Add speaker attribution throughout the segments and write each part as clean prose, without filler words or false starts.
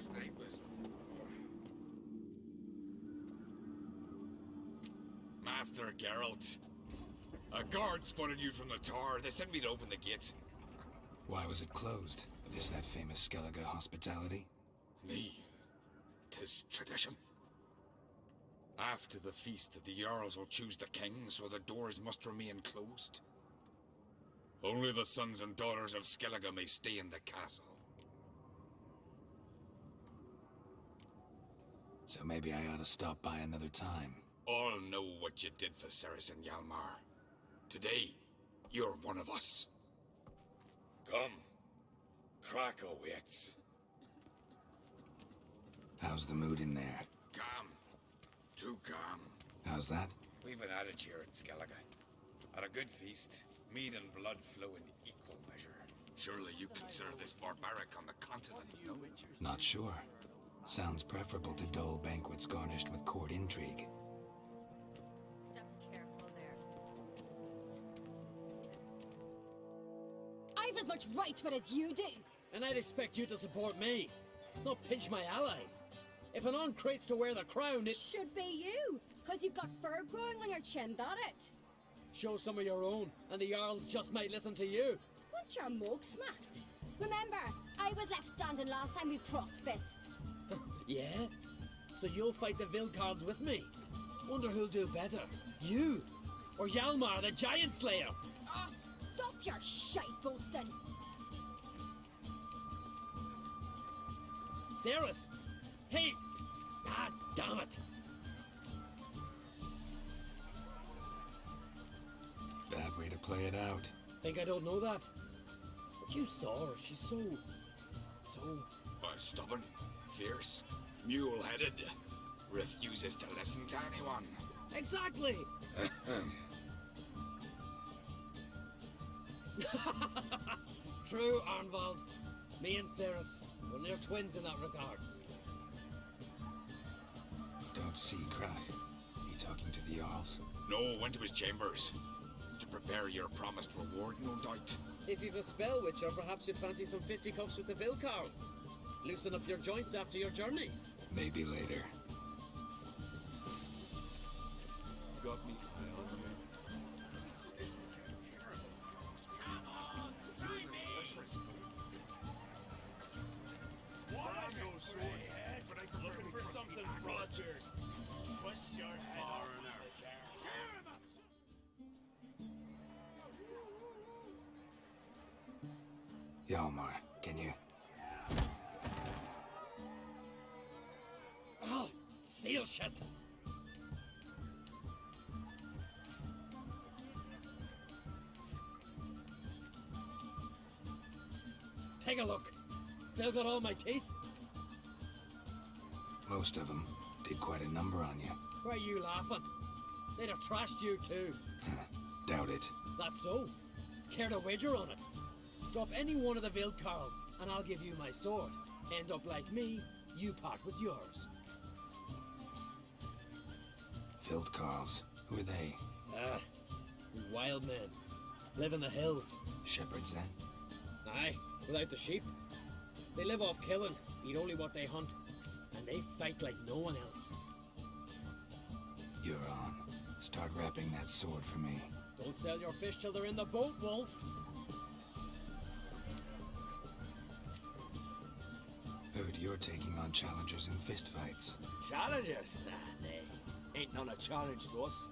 Speaker 1: last night was... Master Geralt. A guard spotted you from the tower. They sent me to open the gate.
Speaker 2: Why was it closed? Is that famous Skellige hospitality?
Speaker 1: Me. 'Tis tradition. After the feast, the Jarls will choose the king, so the doors must remain closed. Only the sons and daughters of Skellige may stay in the castle.
Speaker 2: So maybe I ought to stop by another time.
Speaker 1: All know what you did for Cerys and Hjalmar. Today, you're one of us. Come. Krakow waits.
Speaker 2: How's the mood in there?
Speaker 1: Calm. Too calm.
Speaker 2: How's that?
Speaker 1: We've an adage here at Skellige. At a good feast, mead and blood flow in equal measure. Surely you consider this barbaric on the continent, no?
Speaker 2: Not sure. Sounds preferable to dull banquets garnished with court intrigue.
Speaker 3: Step careful there. I've as much right to it as you do.
Speaker 4: And I'd expect you to support me, not pinch my allies. If an on crates to wear the crown, it
Speaker 3: Should be you, because you've got fur growing on your chin, that it?
Speaker 4: shows some of your own, and the Jarls just might listen to you.
Speaker 3: Want your mug smacked? Remember, I was left standing last time we crossed fists.
Speaker 4: Yeah? So you'll fight the Vilcards with me? Wonder who'll do better, you or Hjalmar the Giant Slayer?
Speaker 3: Oh, stop your shite boasting.
Speaker 4: Cerys! Hey! Ah, damn it!
Speaker 2: Bad way to play it out.
Speaker 4: Think I don't know that? But you saw her, she's so...
Speaker 1: Stubborn, fierce, mule-headed. Refuses to listen to anyone.
Speaker 4: Exactly! True, Arnvald. Me and Cerys, we're near twins in that regard.
Speaker 2: Don't see Krak. He talking to the Jarls?
Speaker 1: No, went to his chambers. To prepare your promised reward, no doubt.
Speaker 4: If you've a spell witcher, perhaps you'd fancy some fisticuffs with the Vilcards. Loosen up your joints after your journey.
Speaker 2: Maybe later.
Speaker 5: Got me high on you.
Speaker 1: This is a terrible cross. Come on, try me!
Speaker 5: I'm no swordsman, but I prefer looking for something Roger. Twist your head off the
Speaker 2: Hjalmar, can you?
Speaker 4: Oh, seal shit! Take a look. Still got all my teeth?
Speaker 2: Most of them did quite a number on you.
Speaker 4: Why are you laughing? They'd have trashed you too.
Speaker 2: Doubt it.
Speaker 4: That's so. Care to wager on it? Drop any one of the Vilcarls, and I'll give you my sword. End up like me, you part with yours.
Speaker 2: Vilcarls. Who are they?
Speaker 4: These wild men. Live in the hills.
Speaker 2: Shepherds, then?
Speaker 4: Aye, without the sheep. They live off killing, eat only what they hunt, and they fight like no one else.
Speaker 2: You're on. Start wrapping that sword for me.
Speaker 4: Don't sell your fish till they're in the boat, Wolf.
Speaker 2: Heard you're taking on challengers in fistfights.
Speaker 6: Challengers? Nah, nay. Ain't none a challenge to us.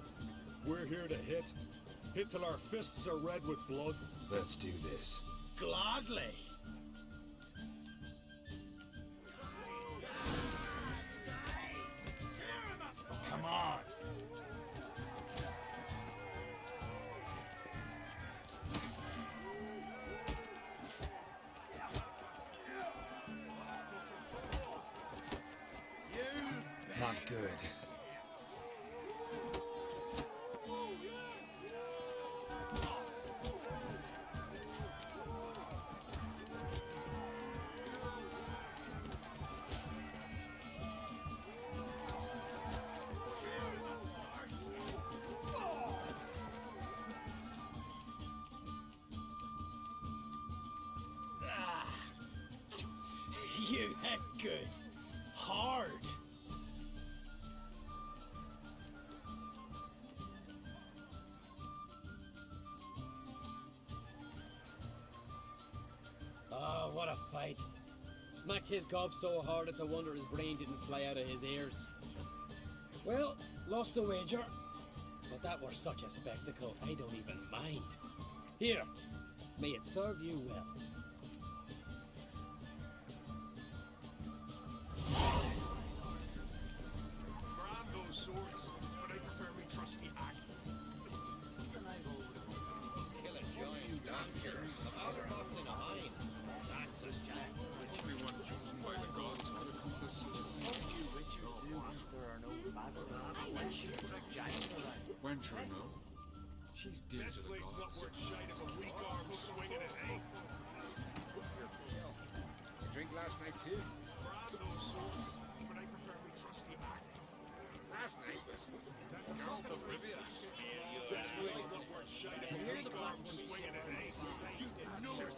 Speaker 5: We're here to hit. Hit till our fists are red with blood.
Speaker 2: Let's do this.
Speaker 6: Gladly. Come on.
Speaker 2: Not good.
Speaker 4: You had good. Hard. Oh, what a fight. Smacked his gob so hard it's a wonder his brain didn't fly out of his ears. Well, lost the wager. But that were such a spectacle, I don't even mind. Here, may it serve you well.
Speaker 5: Brand those swords, but I prefer me trusty axe.
Speaker 1: Everyone chosen by the gods could accomplish such a feat. Wenture, no? She's dear
Speaker 5: This
Speaker 1: to the
Speaker 5: blade's not
Speaker 1: gods.
Speaker 5: worth shite as a weak arm swinging it, eh?
Speaker 7: Drink last night too.
Speaker 5: Brand those swords, but I prefer me trusty axe.
Speaker 7: Last night was
Speaker 5: Geralt of Rivia. This blade's not worth shite as a weak arm swinging it, eh? You know it.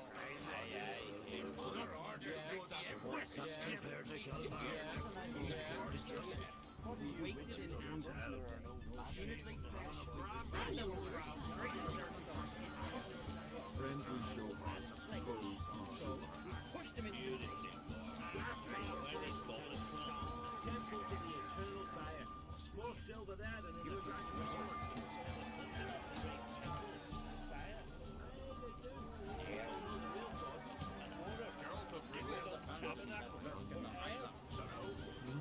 Speaker 1: Friends we show heart, foes we show axe.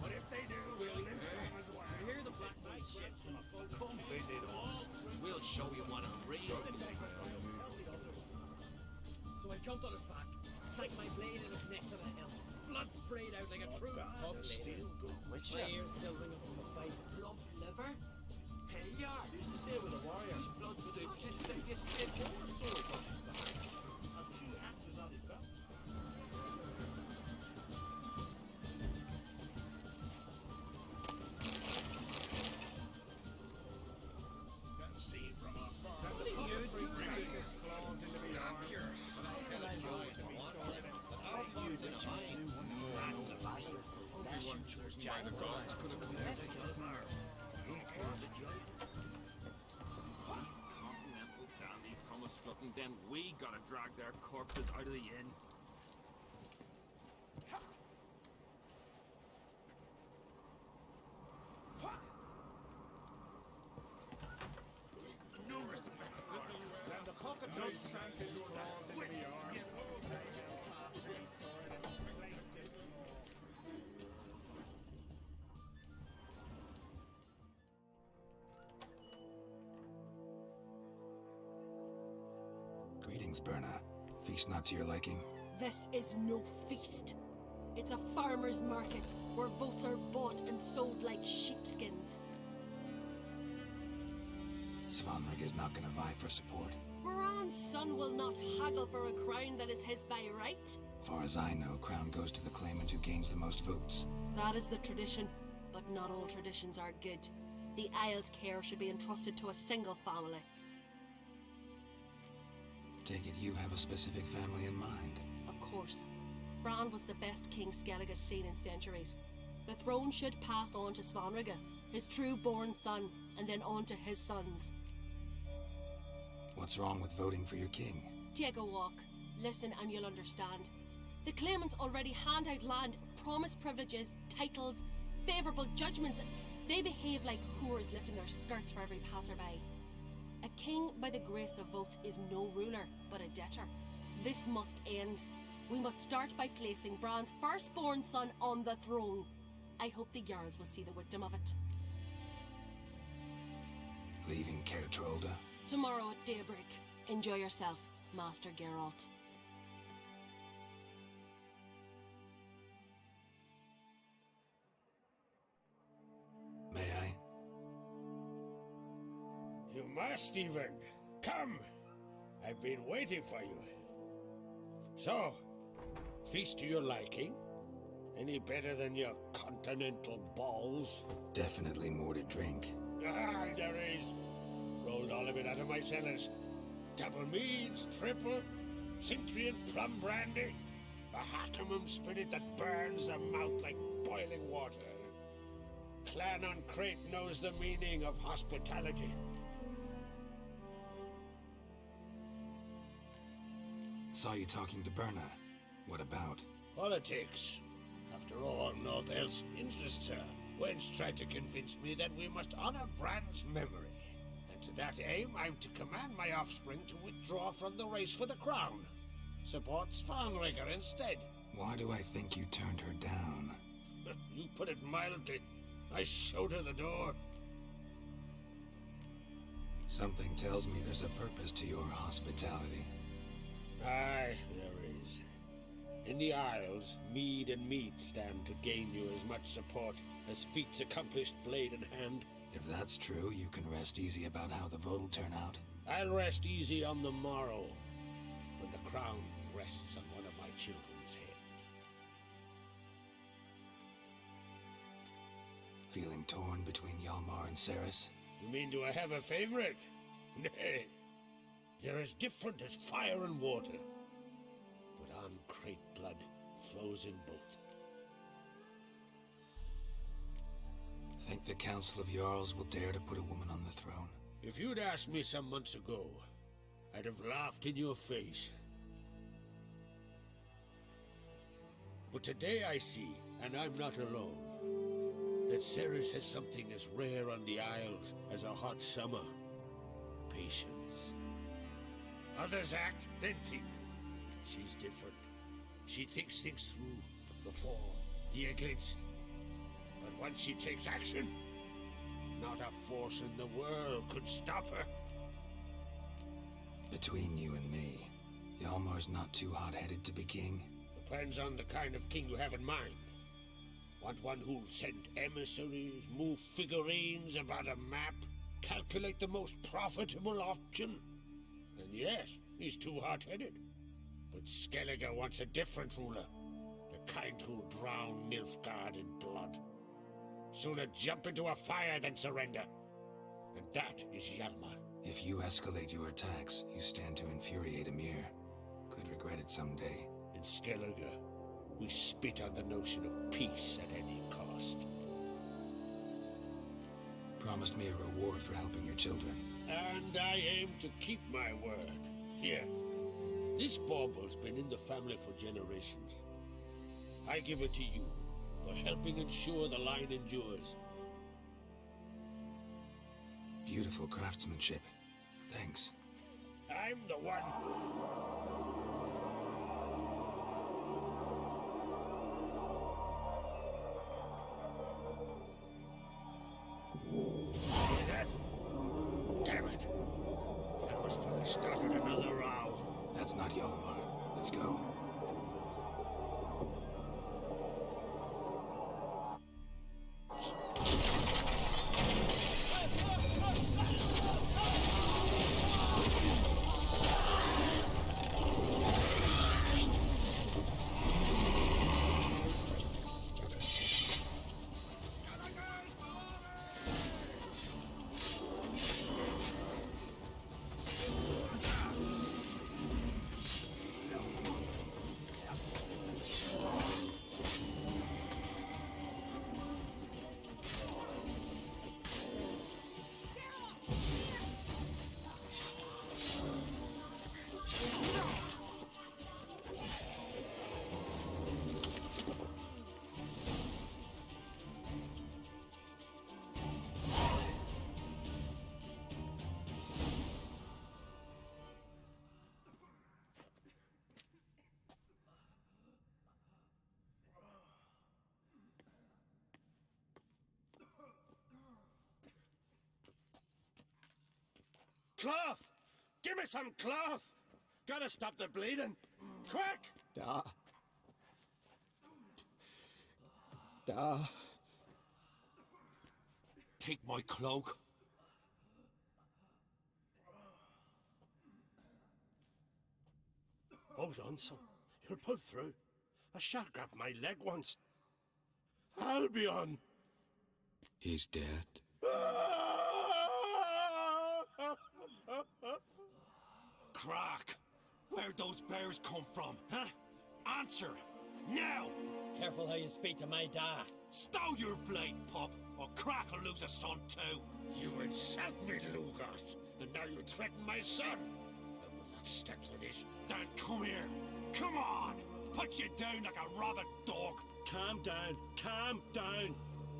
Speaker 5: But if they do, we'll live them as well.
Speaker 6: You hear the Black Knight shit, son of a come visit us. We'll show you what a real
Speaker 4: So I jumped on his back, sank my blade in his neck to the hilt. Blood sprayed out like a true pug lady. My ears still ringing from the fight.
Speaker 6: plump liver. Hey, yeah. Used to say with a warrior. His blood was a just like this dead war sword on his back. And 2 axes on his belt.
Speaker 5: Can see from afar.
Speaker 6: What are you doing?
Speaker 1: Everyone chosen by the gods could accomplish such a feat.
Speaker 6: Continental dandies come a-strutting, then we gotta drag their corpses out of the inn.
Speaker 5: No respect for it. Then the cockatrice sank his claws into the arm.
Speaker 2: Greetings, Berna. Feast not to your liking?
Speaker 3: This is no feast. It's a farmer's market where votes are bought and sold like sheepskins.
Speaker 2: Svanrig is not gonna vie for support.
Speaker 3: Bran's son will not haggle for a crown that is his by right.
Speaker 2: Far as I know, crown goes to the claimant who gains the most votes.
Speaker 3: That is the tradition, but not all traditions are good. The Isle's care should be entrusted to a single family.
Speaker 2: Take it you have a specific family in mind.
Speaker 3: Of course. Bran was the best king Skellig has seen in centuries. The throne should pass on to Svanrige, his true-born son, and then on to his sons.
Speaker 2: What's wrong with voting for your king?
Speaker 3: Take a walk. Listen and you'll understand. The claimants already hand out land, promise privileges, titles, favourable judgments. They behave like whores lifting their skirts for every passerby. A king by the grace of votes is no ruler, but a debtor. This must end. We must start by placing Bran's firstborn son on the throne. I hope the Jarls will see the wisdom of it.
Speaker 2: Leaving Caer Trolda?
Speaker 3: Tomorrow at daybreak. Enjoy yourself, Master Geralt.
Speaker 2: May I?
Speaker 8: You must even. Come. I've been waiting for you. So, feast to your liking? Any better than your continental balls?
Speaker 2: Definitely more to drink.
Speaker 8: Aye, there is. Rolled all of it out of my cellars. Double meads, triple, Cintrian plum brandy. Hackemum spirit that burns the mouth like boiling water. Clan on Crate knows the meaning of hospitality.
Speaker 2: Saw you talking to Berna. What about?
Speaker 8: Politics. After all, naught else interests her. Wench tried to convince me that we must honor Bran's memory. And to that aim, I'm to command my offspring to withdraw from the race for the crown. Support Svanrigger instead.
Speaker 2: Why do I think you turned her down?
Speaker 8: You put it mildly. I showed her the door.
Speaker 2: Something tells me there's a purpose to your hospitality.
Speaker 8: Aye, there is. In the Isles, mead and meat stand to gain you as much support as feats accomplished blade in hand.
Speaker 2: If that's true, you can rest easy about how the vote will turn out.
Speaker 8: I'll rest easy on the morrow, when the crown rests on one of my children's heads.
Speaker 2: Feeling torn between Hjalmar and Ceres?
Speaker 8: You mean do I have a favorite? Nay. They're as different as fire and water. But on Crate blood flows in both.
Speaker 2: Think the Council of Jarls will dare to put a woman on the throne?
Speaker 8: If you'd asked me some months ago, I'd have laughed in your face. But today I see, and I'm not alone, that Ceres has something as rare on the Isles as a hot summer. Patience. Others act, then think. She's different. She thinks things through. The for, the against. But once she takes action, not a force in the world could stop her.
Speaker 2: Between you and me, Hjalmar's not too hot-headed to be king.
Speaker 8: Depends on the kind of king you have in mind. Want one who'll send emissaries, move figurines about a map, calculate the most profitable option? And yes, he's too hot-headed. But Skellige wants a different ruler. The kind who'll drown Nilfgaard in blood. Sooner jump into a fire than surrender. And that is Hjalmar.
Speaker 2: If you escalate your attacks, you stand to infuriate Emir. Could regret it someday.
Speaker 8: In Skellige, we spit on the notion of peace at any cost.
Speaker 2: Promised me a reward for helping your children.
Speaker 8: And I aim to keep my word. Here. This bauble's been in the family for generations. I give it to you for helping ensure the line endures.
Speaker 2: Beautiful craftsmanship. Thanks.
Speaker 8: I'm the one. Hear that? Damn it. That must have started another row.
Speaker 2: That's not Hjalmar. Let's go.
Speaker 8: Cloth! Give me some cloth! Gotta stop the bleeding. Quick!
Speaker 2: Take my cloak.
Speaker 8: Hold on, son. You'll pull through. A shark grabbed my leg once. Albion!
Speaker 1: He's dead.
Speaker 2: Crack! Where'd those bears come from, huh?
Speaker 8: Answer! Now!
Speaker 4: Careful how you speak to my da.
Speaker 8: Stow your blade, pup, or Crack will lose a son too. You insult me, Lugos, and now you threaten my son. I will not stand for this. Dan, come here. Come on! Put you down like a rabid dog.
Speaker 6: Calm down, calm down.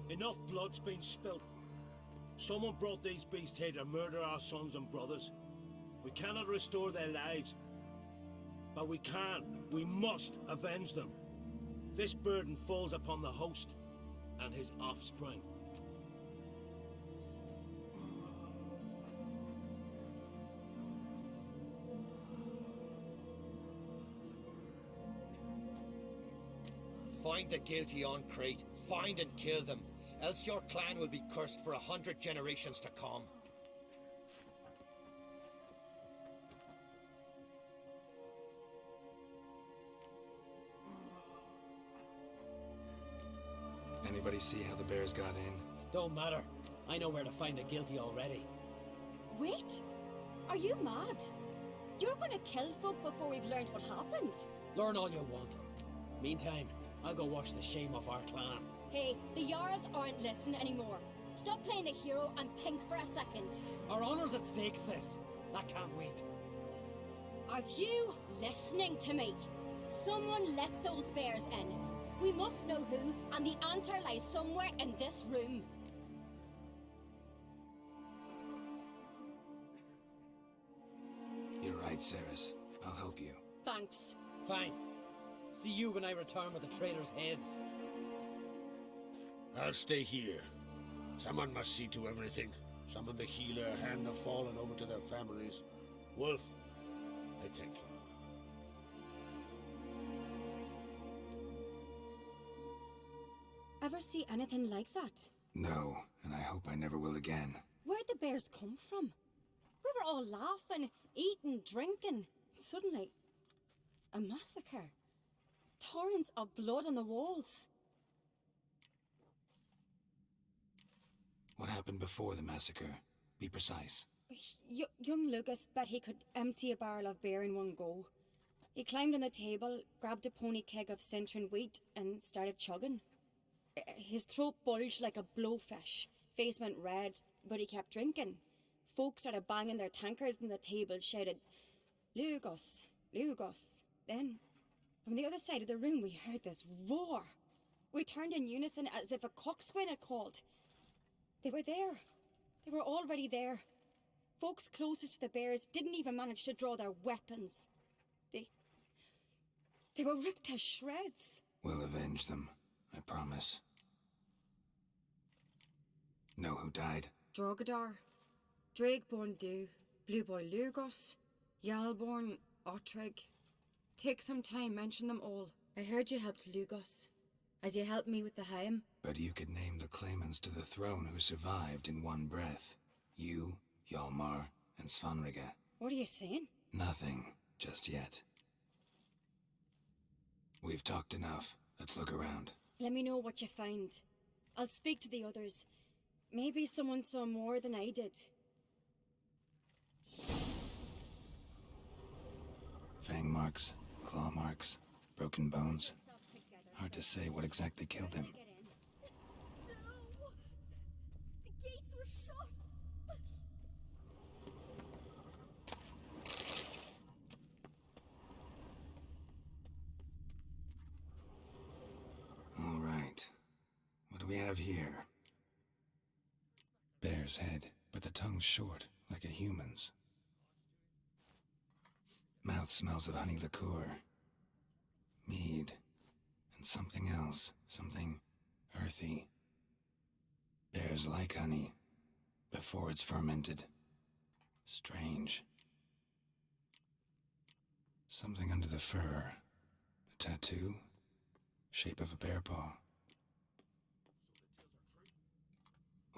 Speaker 6: Enough blood's been spilt. Someone brought these beasts here to murder our sons and brothers. We cannot restore their lives. But we must avenge them. This burden falls upon the host and his offspring.
Speaker 9: Find the guilty on Crete, find and kill them, else your clan will be cursed for 100 generations to come.
Speaker 2: Anybody see how the bears got in?
Speaker 4: Don't matter. I know where to find the guilty already.
Speaker 10: Wait! Are you mad? You're gonna kill folk before we've learned what happened.
Speaker 4: Learn all you want. Meantime, I'll go wash the shame off our clan.
Speaker 10: Hey, the Jarls aren't listening anymore. Stop playing the hero and think for a second.
Speaker 4: Our honor's at stake, sis. That can't wait.
Speaker 10: Are you listening to me? Someone let those bears in. We must know who, and the answer lies somewhere in this room.
Speaker 2: You're right, Ceres. I'll help you.
Speaker 10: Thanks.
Speaker 4: Fine. See you when I return with the traitors' heads.
Speaker 8: I'll stay here. Someone must see to everything. Summon the healer, hand the fallen over to their families. Wolf, I thank you.
Speaker 10: Ever see anything like that?
Speaker 2: No, and I hope I never will again.
Speaker 10: Where'd the bears come from? We were all laughing, eating, drinking. Suddenly, a massacre. Torrents of blood on the walls.
Speaker 2: What happened before the massacre? Be precise.
Speaker 10: Young Lucas bet he could empty a barrel of beer in one go. He climbed on the table, grabbed a pony keg of Cintron wheat, and started chugging. His throat bulged like a blowfish. Face went red, but he kept drinking. Folks started banging their tankards on the table, shouted, "Lugos, Lugos." Then, from the other side of the room, we heard this roar. We turned in unison as if a coxswain had called. They were there. They were already there. Folks closest to the bears didn't even manage to draw their weapons. They were ripped to shreds.
Speaker 2: We'll avenge them, I promise. Know who died?
Speaker 10: Drogadar, Drakeborn Du, Blue Boy Lugos, Yalborn, Otreg. Take some time, mention them all. I heard you helped Lugos, as you helped me with the Haim.
Speaker 2: But you could name the claimants to the throne who survived in one breath. You, Hjalmar, and Svanrige.
Speaker 10: What are you saying?
Speaker 2: Nothing, just yet. We've talked enough. Let's look around.
Speaker 10: Let me know what you find. I'll speak to the others. Maybe someone saw more than I did.
Speaker 2: Fang marks, claw marks, broken bones. Hard to say what exactly killed him.
Speaker 10: No! The gates were shut!
Speaker 2: All right. What do we have here? Bear's head, but the tongue's short, like a human's. Mouth smells of honey liqueur. Mead. And something else. Something earthy. Bears like honey. Before it's fermented. Strange. Something under the fur. A tattoo? Shape of a bear paw.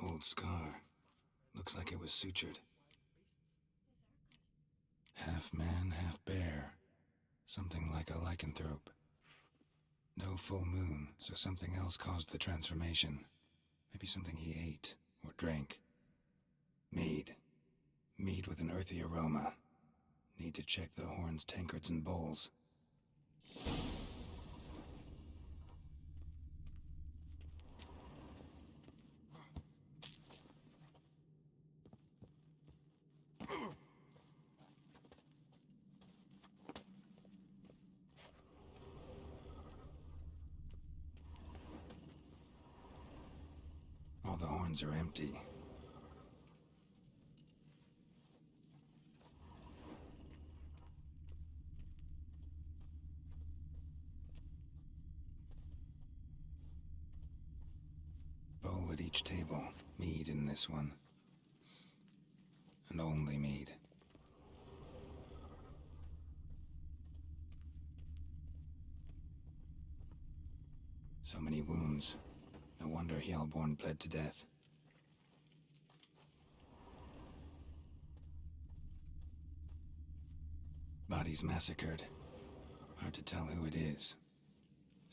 Speaker 2: Old scar. Looks like it was sutured. Half man, half bear. Something like a lycanthrope. No full moon, so something else caused the transformation. Maybe something he ate or drank. Mead. Mead with an earthy aroma. Need to check the horns, tankards, and bowls. All the horns are empty. Bowl at each table. Mead in this one. And only mead. So many wounds. No wonder Hjalborn bled to death. Bodies massacred. Hard to tell who it is.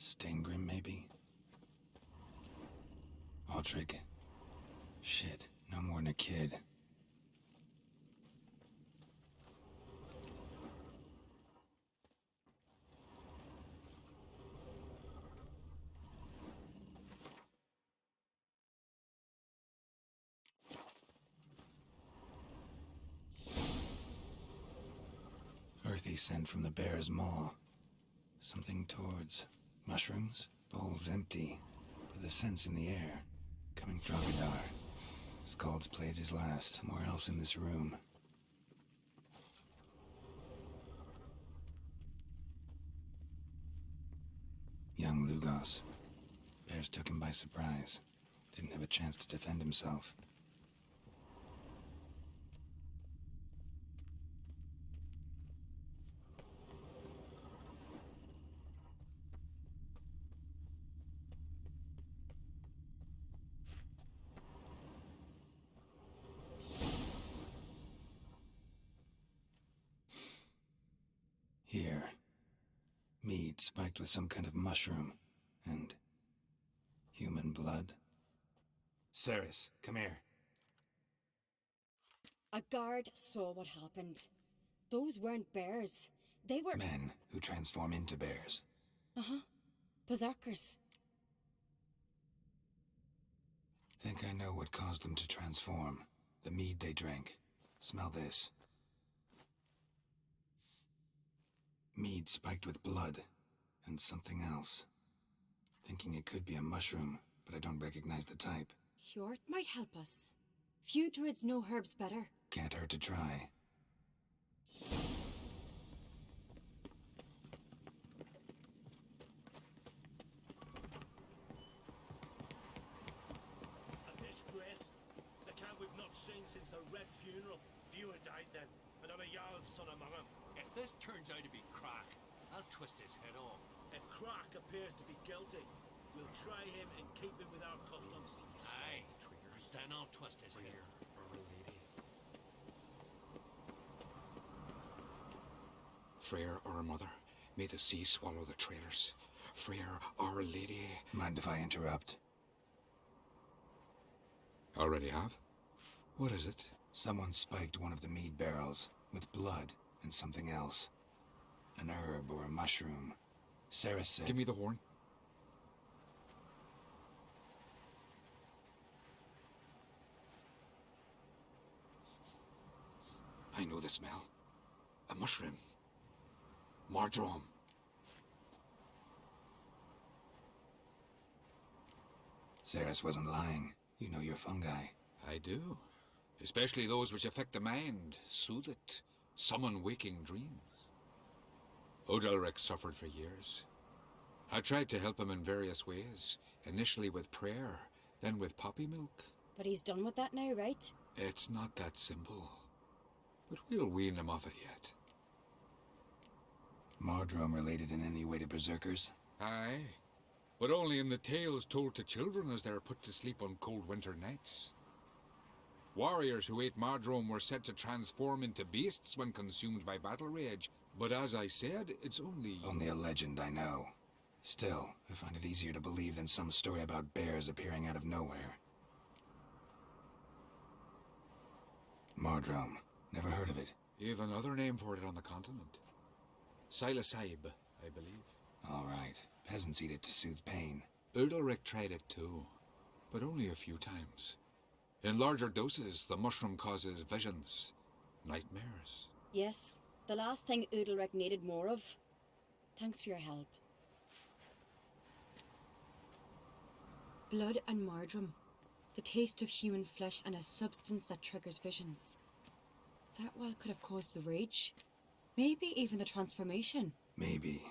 Speaker 2: Steingrim, maybe? Aldrich. Shit, no more than a kid. Earthy scent from the bear's maw. Something towards mushrooms? Bowl's empty, but the scent's in the air. Coming from Vidar. Skald's played his last. Somewhere else in this room. Young Lugos. Bears took him by surprise. Didn't have a chance to defend himself. Here. Mead spiked with some kind of mushroom. And human blood.
Speaker 11: Ceres, come here.
Speaker 10: A guard saw what happened. Those weren't bears. They were...
Speaker 2: Men who transform into bears.
Speaker 10: Uh-huh. Berserkers.
Speaker 2: Think I know what caused them to transform. The mead they drank. Smell this. Mead spiked with blood. And something else. Thinking it could be a mushroom, but I don't recognize the type.
Speaker 10: Hjort might help us. Few druids know herbs better.
Speaker 2: Can't hurt to try.
Speaker 6: A disgrace. The cat we've not seen since the Red Funeral.
Speaker 5: Few had died then, and I'm a Jarl's son among them.
Speaker 12: If this turns out to be Crack, I'll twist his head off.
Speaker 6: If Crack appears to be guilty, we'll try him and keep him with our customs.
Speaker 12: Aye, then I'll twist his head.
Speaker 1: Freyr, our mother, may the sea swallow the traitors. Freyr, our lady.
Speaker 2: Mind if I interrupt?
Speaker 1: Already have? What is it?
Speaker 2: Someone spiked one of the mead barrels with blood and something else. An herb or a mushroom. Ceres said...
Speaker 1: Give me the horn. I know the smell. A mushroom. Mardrome.
Speaker 2: Ceres wasn't lying. You know your fungi.
Speaker 1: I do. Especially those which affect the mind, soothe it, summon waking dreams. Odalric suffered for years. I tried to help him in various ways, initially with prayer, then with poppy milk.
Speaker 10: But he's done with that now, right?
Speaker 1: It's not that simple. But we'll wean him off it yet.
Speaker 2: Mardrome related in any way to berserkers?
Speaker 1: Aye, but only in the tales told to children as they're put to sleep on cold winter nights. Warriors who ate Mardrome were said to transform into beasts when consumed by battle rage, but as I said, it's only...
Speaker 2: Only a legend, I know. Still, I find it easier to believe than some story about bears appearing out of nowhere. Mardrome. Never heard of it.
Speaker 1: You've another name for it on the continent. Silasaib, I believe.
Speaker 2: All right. Peasants eat it to soothe pain.
Speaker 1: Udalric tried it too, but only a few times. In larger doses, the mushroom causes visions, nightmares.
Speaker 10: Yes, the last thing Udalric needed more of. Thanks for your help. Blood and Mardrome. The taste of human flesh and a substance that triggers visions. That well could have caused the rage. Maybe even the transformation.
Speaker 2: Maybe.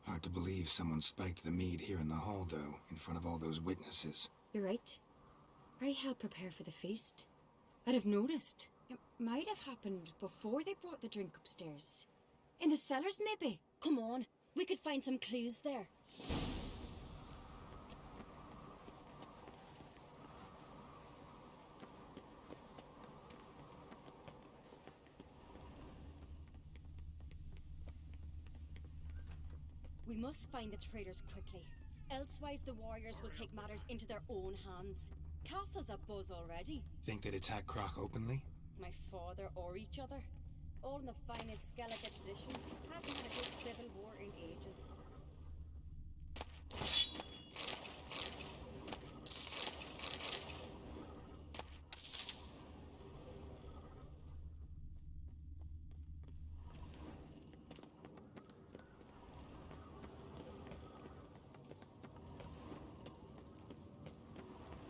Speaker 2: Hard to believe someone spiked the mead here in the hall, though, in front of all those witnesses.
Speaker 10: You're right. I helped prepare for the feast. I'd have noticed. It might have happened before they brought the drink upstairs. In the cellars, maybe? Come on, we could find some clues there. We must find the traitors quickly. Elsewise, the warriors will take matters into their own hands. Castle's abuzz already.
Speaker 2: Think they'd attack Croc openly?
Speaker 10: My father or each other. All in the finest Skellige tradition. Haven't had a good civil war in ages.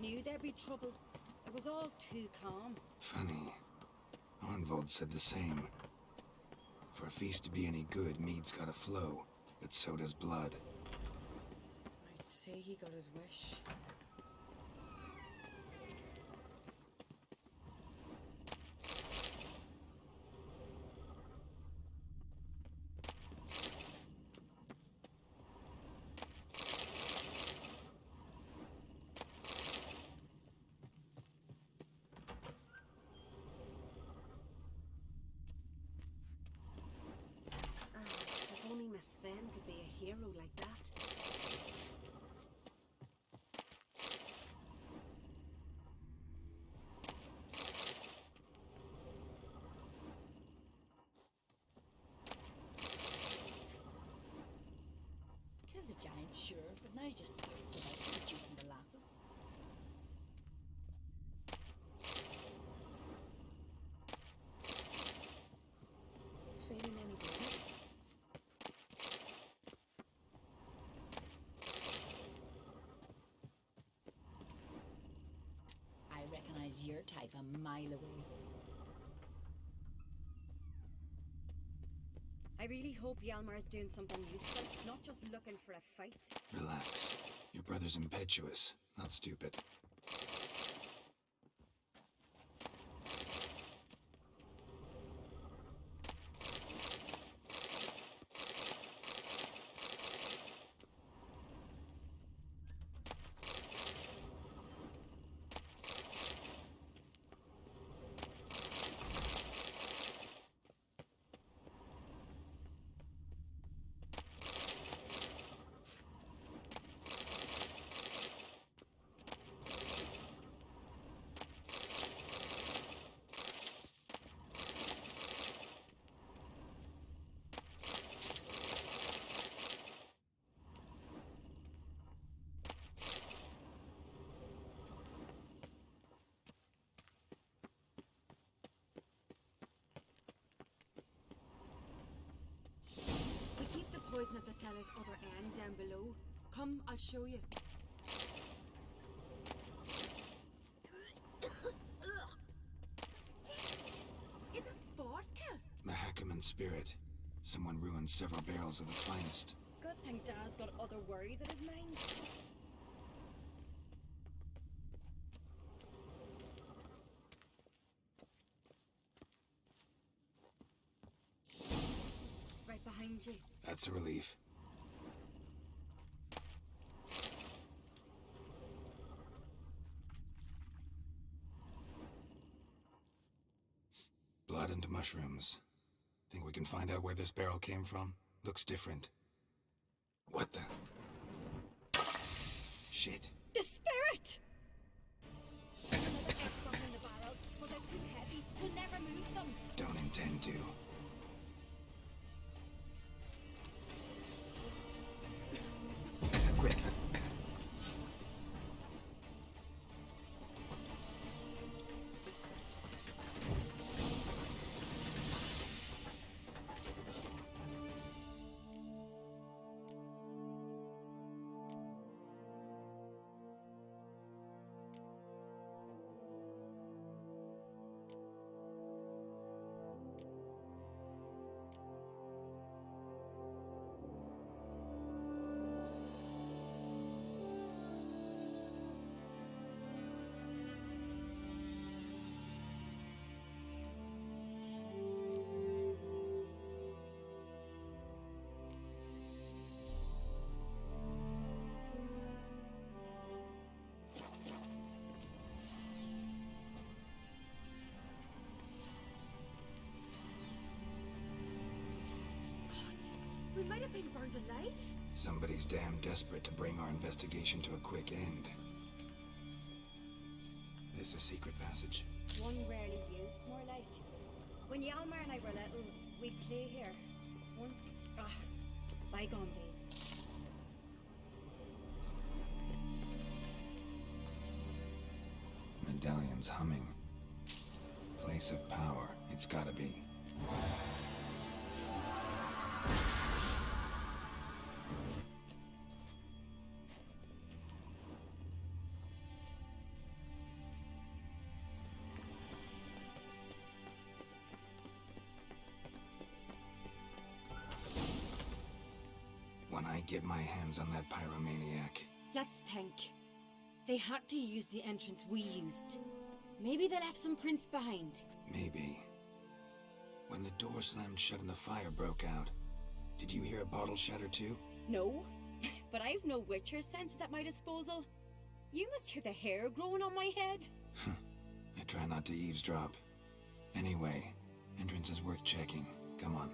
Speaker 10: Knew there'd be trouble. It was all too calm.
Speaker 2: Funny. Arnvold said the same. For a feast to be any good, mead's gotta flow, but so does blood.
Speaker 10: I'd say he got his wish.
Speaker 13: If only Miss Sven could be a hero like that.
Speaker 14: Killed a giant, sure, but now just speaks about seducing the lasses.
Speaker 13: Feeling any better?
Speaker 14: I recognize your type a mile away.
Speaker 10: I really hope Hjalmar's doing something useful, not just looking for a fight.
Speaker 2: Relax. Your brother's impetuous, not stupid.
Speaker 10: We keep the poison at the cellar's other end down below. Come, I'll show you.
Speaker 13: Stench! Is it vodka?
Speaker 2: Mahakaman spirit. Someone ruined several barrels of the finest.
Speaker 10: Good thing Dad's got other worries in his mind. Right behind you.
Speaker 2: That's a relief. Blood and mushrooms. Think we can find out where this barrel came from? Looks different. What the? Shit.
Speaker 10: The spirit! There's another egg stuck in the barrels, but they're too heavy. We'll never move them.
Speaker 2: Don't intend to. Quick.
Speaker 10: I'd have been burned alive.
Speaker 2: Somebody's damn desperate to bring our investigation to a quick end. This a secret passage?
Speaker 10: One rarely used, more like. When Yalmar and I were little, we'd play here. Once, bygone days.
Speaker 2: Medallion's humming. Place of power, it's gotta be. When I get my hands on that pyromaniac,
Speaker 10: Let's think. They had to use the entrance we used. Maybe they left some prints behind.
Speaker 2: maybe. When the door slammed shut and the fire broke out, did you hear a bottle shatter too?
Speaker 10: No, but I've no Witcher senses at my disposal. You must hear the hair growing on my head.
Speaker 2: I try not to eavesdrop. Anyway, entrance is worth checking. Come on.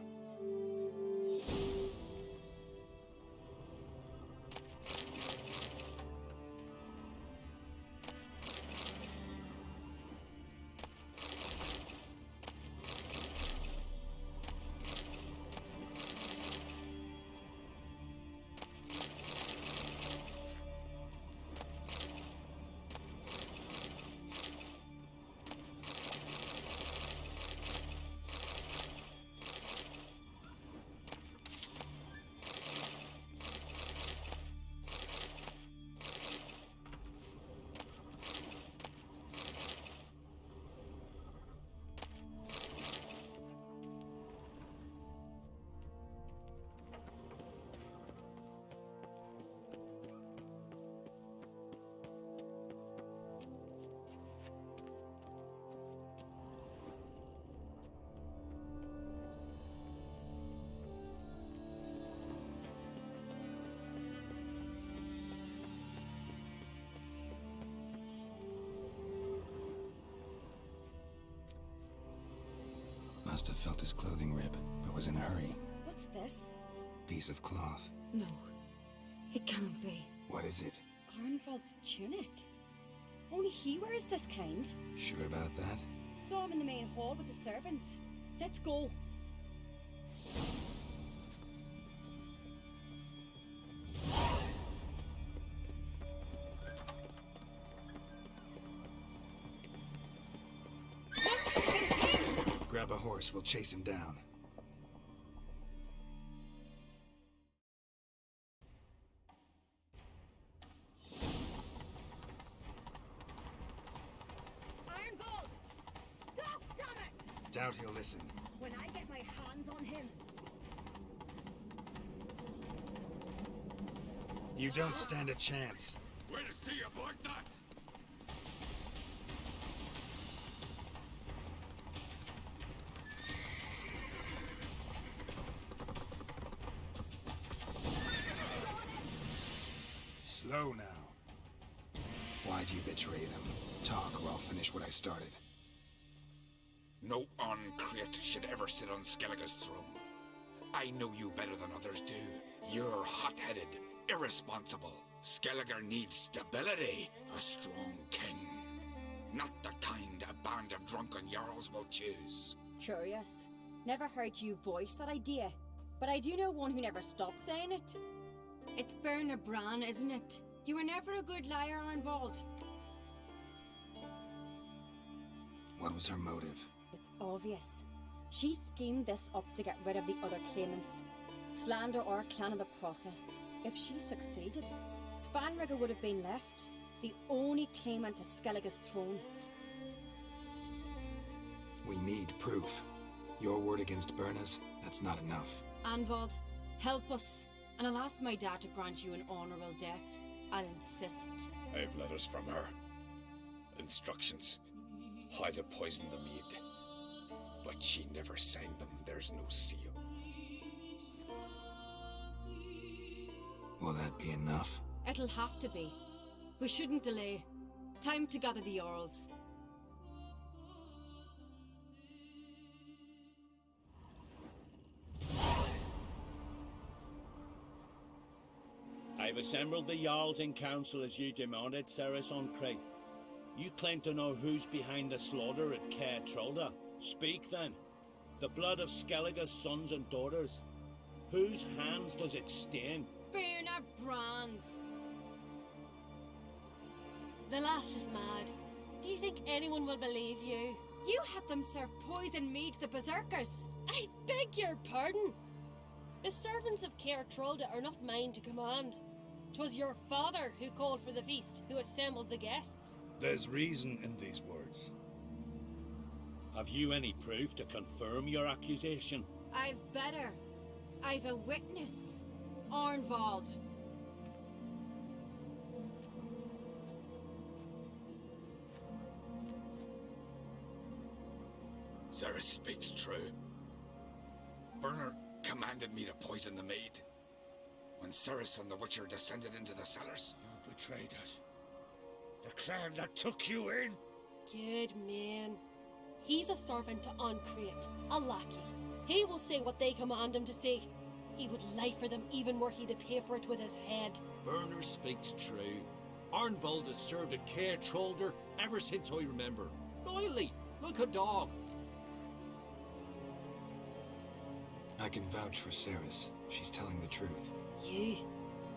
Speaker 2: Must have felt his clothing rip, but was in a hurry.
Speaker 10: What's this?
Speaker 2: Piece of cloth.
Speaker 10: No, it can't be.
Speaker 2: What is it?
Speaker 10: Arnvald's tunic. Only he wears this kind.
Speaker 2: Sure about that?
Speaker 10: Saw him in the main hall with the servants. Let's go.
Speaker 2: Grab a horse, we'll chase him down.
Speaker 14: Ironbolt! Stop, damn it!
Speaker 2: Doubt he'll listen.
Speaker 14: When I get my hands on him.
Speaker 2: You don't stand a chance.
Speaker 1: Way to see about that!
Speaker 2: Slow now. Why'd you betray them? Talk or I'll finish what I started.
Speaker 1: No Ancrate should ever sit on Skellige's throne. I know you better than others do. You're hot-headed, irresponsible. Skellige needs stability, a strong king. Not the kind a band of drunken jarls will choose.
Speaker 10: Curious. Never heard you voice that idea. But I do know one who never stops saying it. It's Berna Bran, isn't it? You were never a good liar, Arnvald.
Speaker 2: What was her motive?
Speaker 10: It's obvious. She schemed this up to get rid of the other claimants. Slander our clan in the process. If she succeeded, Svanrigger would have been left, the only claimant to Skellige's throne.
Speaker 2: We need proof. Your word against Berna's, that's not enough.
Speaker 10: Anvald, help us, and I'll ask my dad to grant you an honourable death. I'll insist.
Speaker 1: I have letters from her. Instructions. How to poison the mead. But she never signed them. There's no seal.
Speaker 2: Will that be enough?
Speaker 10: It'll have to be. We shouldn't delay. Time to gather the Jarls.
Speaker 6: They've assembled the Jarls in council as you demanded, Cerys on Crate. You claim to know who's behind the slaughter at Caer Trolda. Speak then. The blood of Skellige's sons and daughters. Whose hands does it stain?
Speaker 10: Bernard Brand's.
Speaker 3: The lass is mad. Do you think anyone will believe you?
Speaker 10: You had them serve poison mead to the berserkers.
Speaker 3: I beg your pardon. The servants of Caer Trolda are not mine to command. 'Twas your father who called for the feast, who assembled the guests.
Speaker 5: There's reason in these words.
Speaker 6: Have you any proof to confirm your accusation?
Speaker 10: I've better. I've a witness. Arnvald.
Speaker 1: Cerys speaks true. Bernard commanded me to poison the maid. When Cerys and the Witcher descended into the cellars.
Speaker 8: You betrayed us. The clan that took you in.
Speaker 3: Good man. He's a servant to Ancrate, a lackey. He will say what they command him to say. He would lie for them even were he to pay for it with his head.
Speaker 12: Bernard speaks true. Arnvald has served at Caer Trolder ever since I remember. Loyally, like a dog.
Speaker 2: I can vouch for Cerys. She's telling the truth.
Speaker 3: You?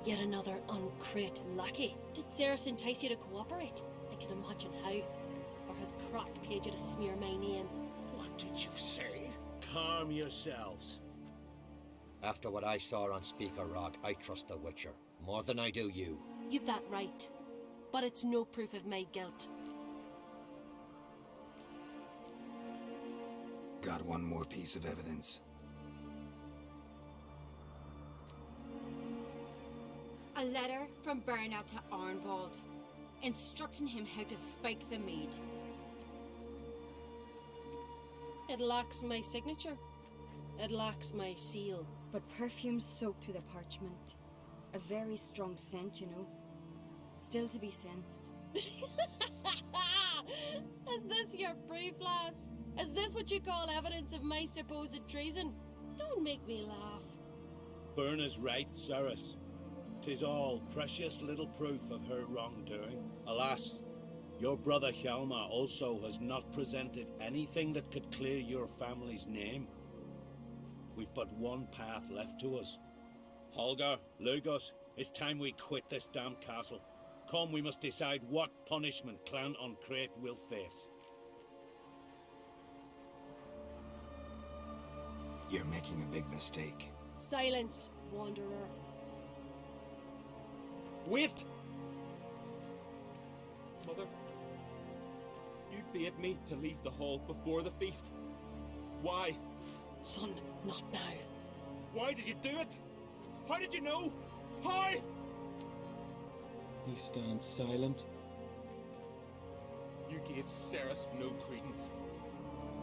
Speaker 3: Yet another Ancrate lackey? Did Cerys entice you to cooperate? I can imagine how. Or has Crack paid you to smear my name?
Speaker 8: What did you say?
Speaker 6: Calm yourselves.
Speaker 9: After what I saw on Speaker Rock, I trust the Witcher. More than I do you.
Speaker 3: You've that right. But it's no proof of my guilt.
Speaker 2: Got one more piece of evidence.
Speaker 10: A letter from Bernard to Arnvald, instructing him how to spike the mead.
Speaker 3: It lacks my signature. It lacks my seal.
Speaker 10: But perfume soaked through the parchment. A very strong scent, you know. Still to be sensed.
Speaker 3: Is this your proof, lass? Is this what you call evidence of my supposed treason? Don't make me laugh.
Speaker 6: Bernard's right, Cerys. 'Tis all precious little proof of her wrongdoing. Alas, your brother Hjalmar also has not presented anything that could clear your family's name. We've but one path left to us. Holger, Lugos, it's time we quit this damn castle. Come, we must decide what punishment Clan Ancrate will face.
Speaker 2: You're making a big mistake.
Speaker 3: Silence, wanderer.
Speaker 15: Wait! Mother, you bade me to leave the hall before the feast. Why?
Speaker 3: Son, not now.
Speaker 15: Why did you do it? How did you know? How?
Speaker 16: He stands silent.
Speaker 15: You gave Cerys no credence.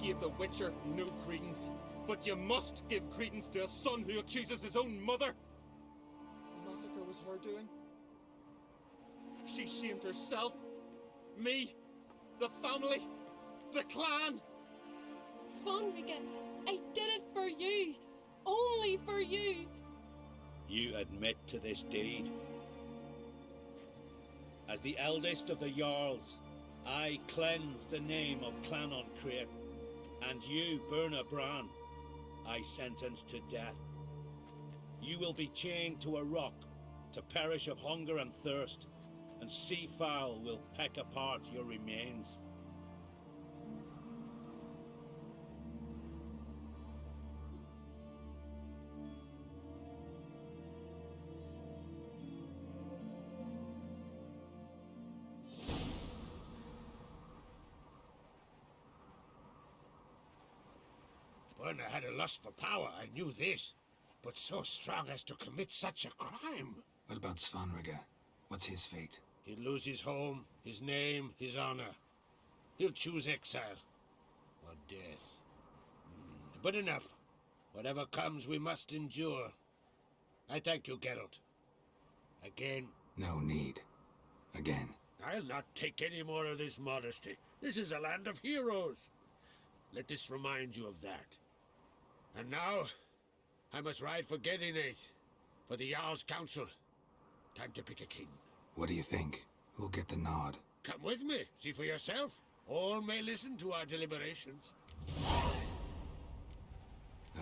Speaker 15: Gave the Witcher no credence. But you must give credence to a son who accuses his own mother. The massacre was her doing. She shamed herself, me, the family, the clan.
Speaker 3: Svanrige, I did it for you. Only for you.
Speaker 6: You admit to this deed. As the eldest of the Jarls, I cleanse the name of Clan Ancrate, and you, Bernard Bran, I sentence to death. You will be chained to a rock to perish of hunger and thirst, and seafowl will peck apart your remains.
Speaker 8: Bernard had a lust for power, I knew this. But so strong as to commit such a crime.
Speaker 2: What about Svanrige? What's his fate?
Speaker 8: He'll lose his home, his name, his honor. He'll choose exile. Or death. But enough. Whatever comes, we must endure. I thank you, Geralt. Again.
Speaker 2: No need. Again.
Speaker 8: I'll not take any more of this modesty. This is a land of heroes. Let this remind you of that. And now, I must ride for Gedinate, for the Jarl's Council. Time to pick a king.
Speaker 2: What do you think? Who'll get the nod?
Speaker 8: Come with me. See for yourself. All may listen to our deliberations.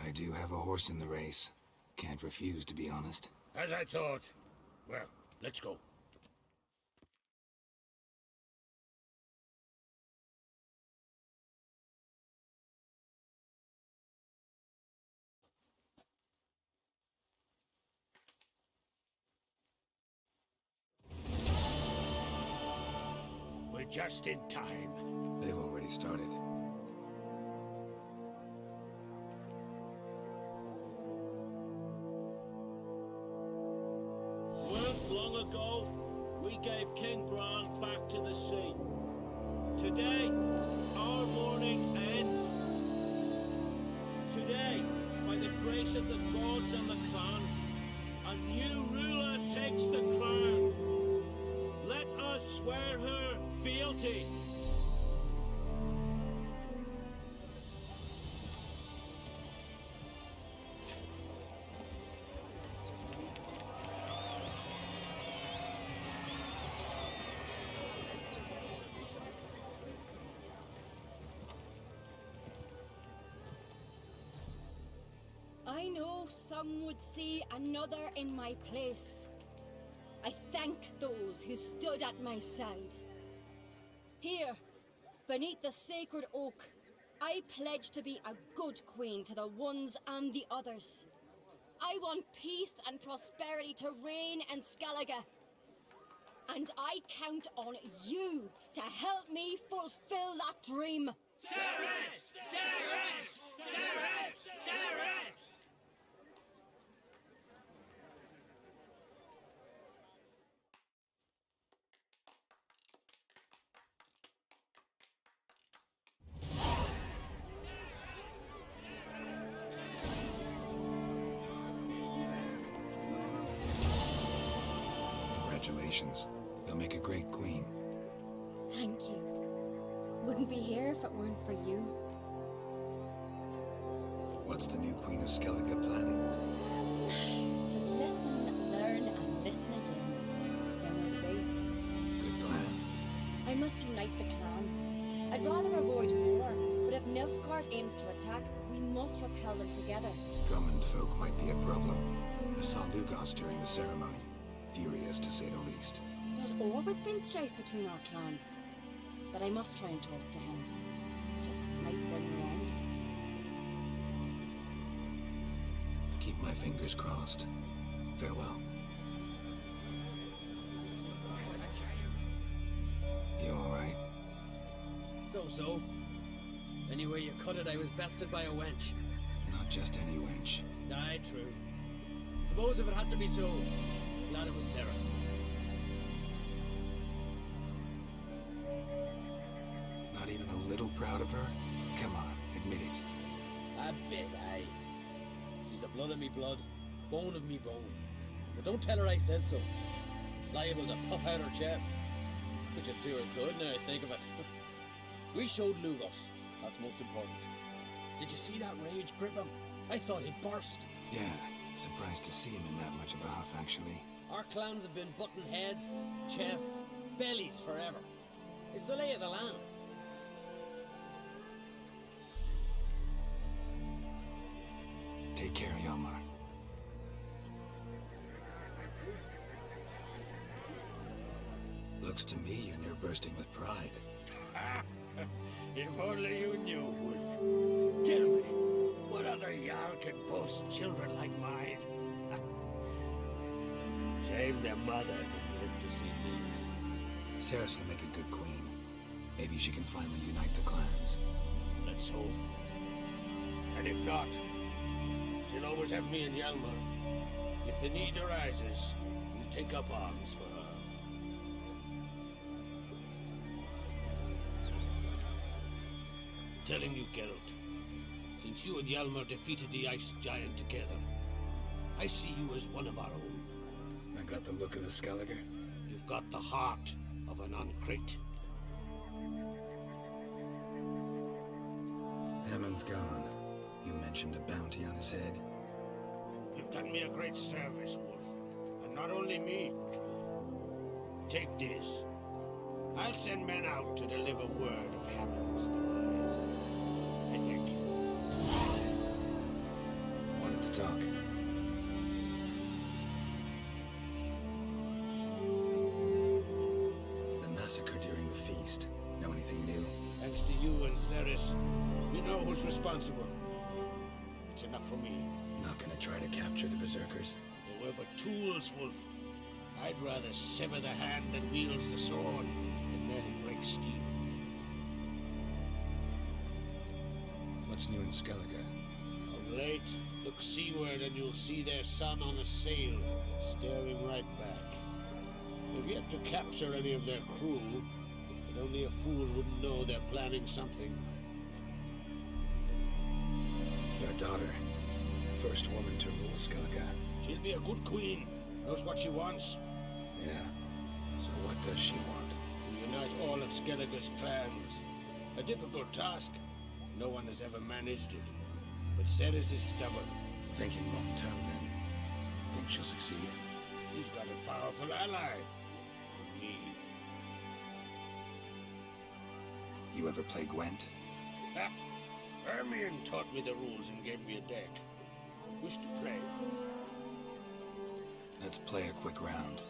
Speaker 2: I do have a horse in the race. Can't refuse, to be honest.
Speaker 8: As I thought. Well, let's go. We're just in time.
Speaker 2: They've already started.
Speaker 6: Weren't long ago, we gave King Bran back to the sea. Today, our mourning ends. Today, by the grace of the gods and the clans, a new ruler takes the crown. Let us swear her fealty.
Speaker 10: I know some would see another in my place. I thank those who stood at my side. Here, beneath the sacred oak, I pledge to be a good queen to the ones and the others. I want peace and prosperity to reign in Skellige. And I count on you to help me fulfill that dream.
Speaker 5: Cerys! Cerys! Cerys! Cerys!
Speaker 2: Congratulations. You'll make a great queen.
Speaker 10: Thank you. Wouldn't be here if it weren't for you.
Speaker 2: What's the new Queen of Skellige planning?
Speaker 10: To listen, learn, and listen again. Then we'll see.
Speaker 2: Good plan.
Speaker 10: I must unite the clans. I'd rather avoid war, but if Nilfgaard aims to attack, we must repel them together.
Speaker 2: Drummond folk might be a problem. I saw Lugos during the ceremony. Furious, to say the least.
Speaker 10: There's always been strife between our clans. But I must try and talk to him. Just might bring him around.
Speaker 2: Keep my fingers crossed. Farewell. You alright?
Speaker 4: So. Anyway you cut it, I was bested by a wench.
Speaker 2: Not just any wench.
Speaker 4: Aye, true. Suppose if it had to be so, glad it was Cerys.
Speaker 2: Not even a little proud of her? Come on, admit it.
Speaker 4: A bit, aye. She's the blood of me blood, bone of me bone. But don't tell her I said so. Liable to puff out her chest. Which would do her good now I think of it. We showed Lugos. That's most important. Did you see that rage grip him? I thought he'd burst.
Speaker 2: Yeah, surprised to see him in that much of a huff, actually.
Speaker 4: Our clans have been butting heads, chests, bellies forever. It's the lay of the land.
Speaker 2: Take care, Hjalmar. Looks to me you're near bursting with pride.
Speaker 8: If only you knew, Wolf. Tell me, what other Jarl can boast children like mine? Shame their mother didn't live to see these.
Speaker 2: Cerys will make a good queen. Maybe she can finally unite the clans.
Speaker 8: Let's hope. And if not, she'll always have me and Hjalmar. If the need arises, we'll take up arms for her. Telling you, Geralt, since you and Hjalmar defeated the Ice Giant together, I see you as one of our own.
Speaker 2: I got the look of a Skelliger.
Speaker 8: You've got the heart of an Uncrate.
Speaker 2: Hammond's gone. You mentioned a bounty on his head.
Speaker 8: You've done me a great service, Wolf, and not only me, take this. I'll send men out to deliver word of Hammond's demise. I thank you.
Speaker 2: Wanted to talk. The massacre during the feast. Know anything new?
Speaker 8: Thanks to you and Ceres, we know who's responsible. It's enough for me.
Speaker 2: Not gonna try to capture the berserkers?
Speaker 8: They were but tools, Wolf. I'd rather sever the hand that wields the sword than merely break steel.
Speaker 2: What's new in Skellige?
Speaker 8: Of late, look seaward and you'll see their sun on a sail, staring right back. They've yet to capture any of their crew, but only a fool wouldn't know they're planning something.
Speaker 2: Your daughter. First woman to rule Skellige.
Speaker 8: She'll be a good queen. Knows what she wants.
Speaker 2: Yeah. So what does she want?
Speaker 8: To unite all of Skellige's clans. A difficult task. No one has ever managed it. But Ceres is stubborn.
Speaker 2: Thinking long term, then. Think she'll succeed?
Speaker 8: She's got a powerful ally. In me.
Speaker 2: You ever play Gwent?
Speaker 8: Ha! Hermione taught me the rules and gave me a deck. Wish to play?
Speaker 2: Let's play a quick round.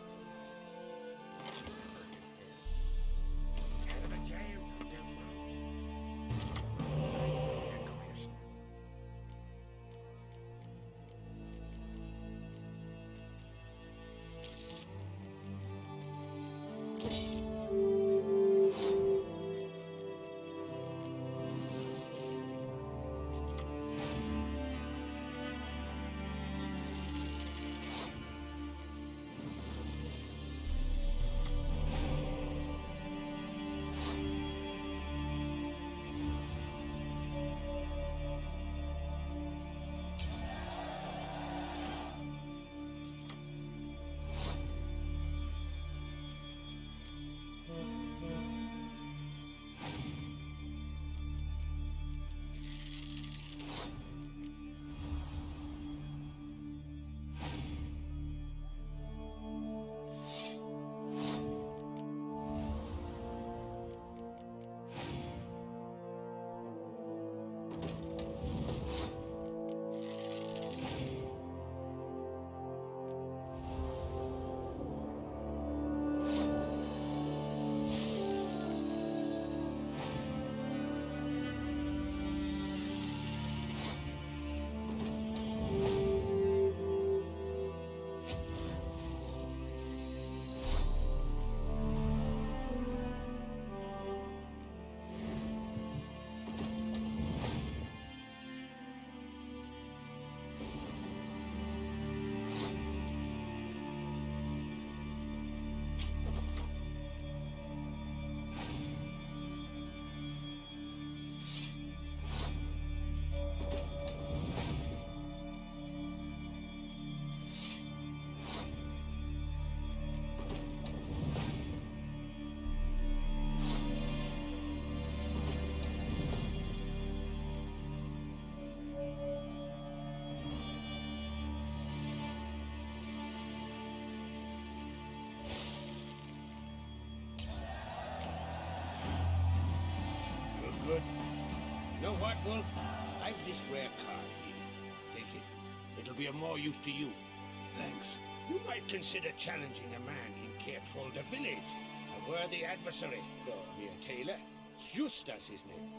Speaker 7: Kind of a giant on your mound. Find some decoration.
Speaker 8: Good. Know what, Wolf? I've this rare card here. Take it. It'll be of more use to you.
Speaker 2: Thanks.
Speaker 8: You might consider challenging a man in Caertrolda village. A worthy adversary. No, mere tailor. Justas his name.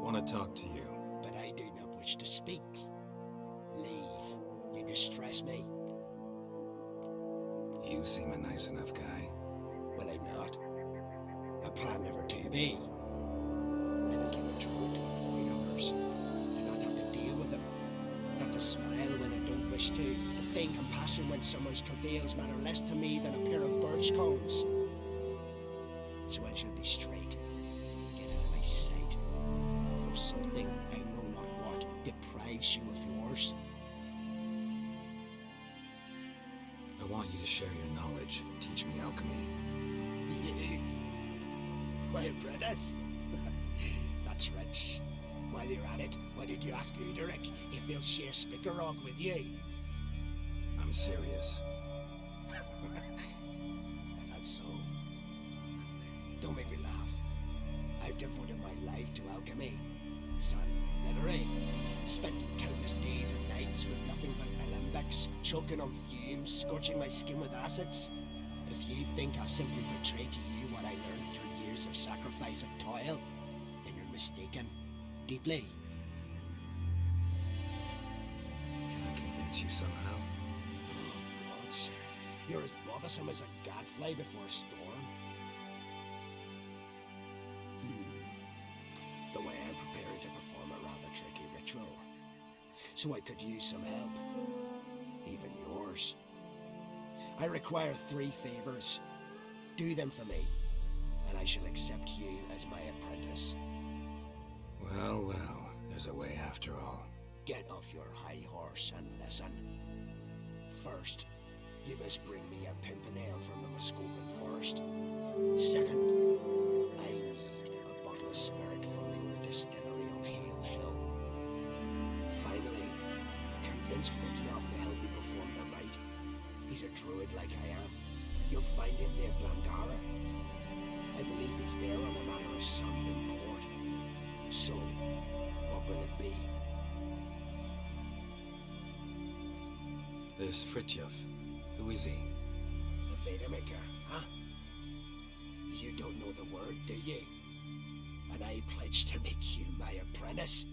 Speaker 2: Want to talk to you.
Speaker 17: But I do not wish to speak. Leave. You distress me.
Speaker 2: You seem a nice enough guy.
Speaker 17: Well, I'm not. I plan never to be. I became a druid to avoid others, to not have to deal with them, not to smile when I don't wish to feign compassion when someone's travails matter less to me than a pair of birch cones. So I shall be straight. Get out of my sight. For something, I know not what, deprives you of yours.
Speaker 2: I want you to share your knowledge. Teach me alchemy.
Speaker 17: You? My apprentice? That's rich. While you're at it, why did you ask Uderic if he'll share Spickerog with you?
Speaker 2: I'm serious.
Speaker 17: That's so. Don't make me laugh. I've devoted my life to alchemy. Son, literally. Spent countless days and nights with nothing but alembics, choking on fumes, scorching my skin with acids. If you think I'll simply portray to you what I learned through years of sacrifice and toil, then you're mistaken. Deeply.
Speaker 2: Can I convince you somehow?
Speaker 17: Oh, gods. You're as bothersome as a gadfly before a storm. The way I'm preparing to perform a rather tricky ritual. So I could use some help. Even yours. I require 3 favors. Do them for me, and I shall accept you as my apprentice.
Speaker 2: Well, well, there's a way after all.
Speaker 17: Get off your high horse and listen. First, you must bring me a pimpernel from the Muskogan forest. Second, I need a bottle of spirit from the old distillery on Hale Hill. Finally, convince Fridtjof to help me perform the rite. He's a druid like I am. You'll find him near Blandara. I believe he's there on the matter of some import. So, what will it be?
Speaker 2: This Fridtjof, who is he?
Speaker 17: A Vedemaker, huh? You don't know the word, do you? And I pledge to make you my apprentice.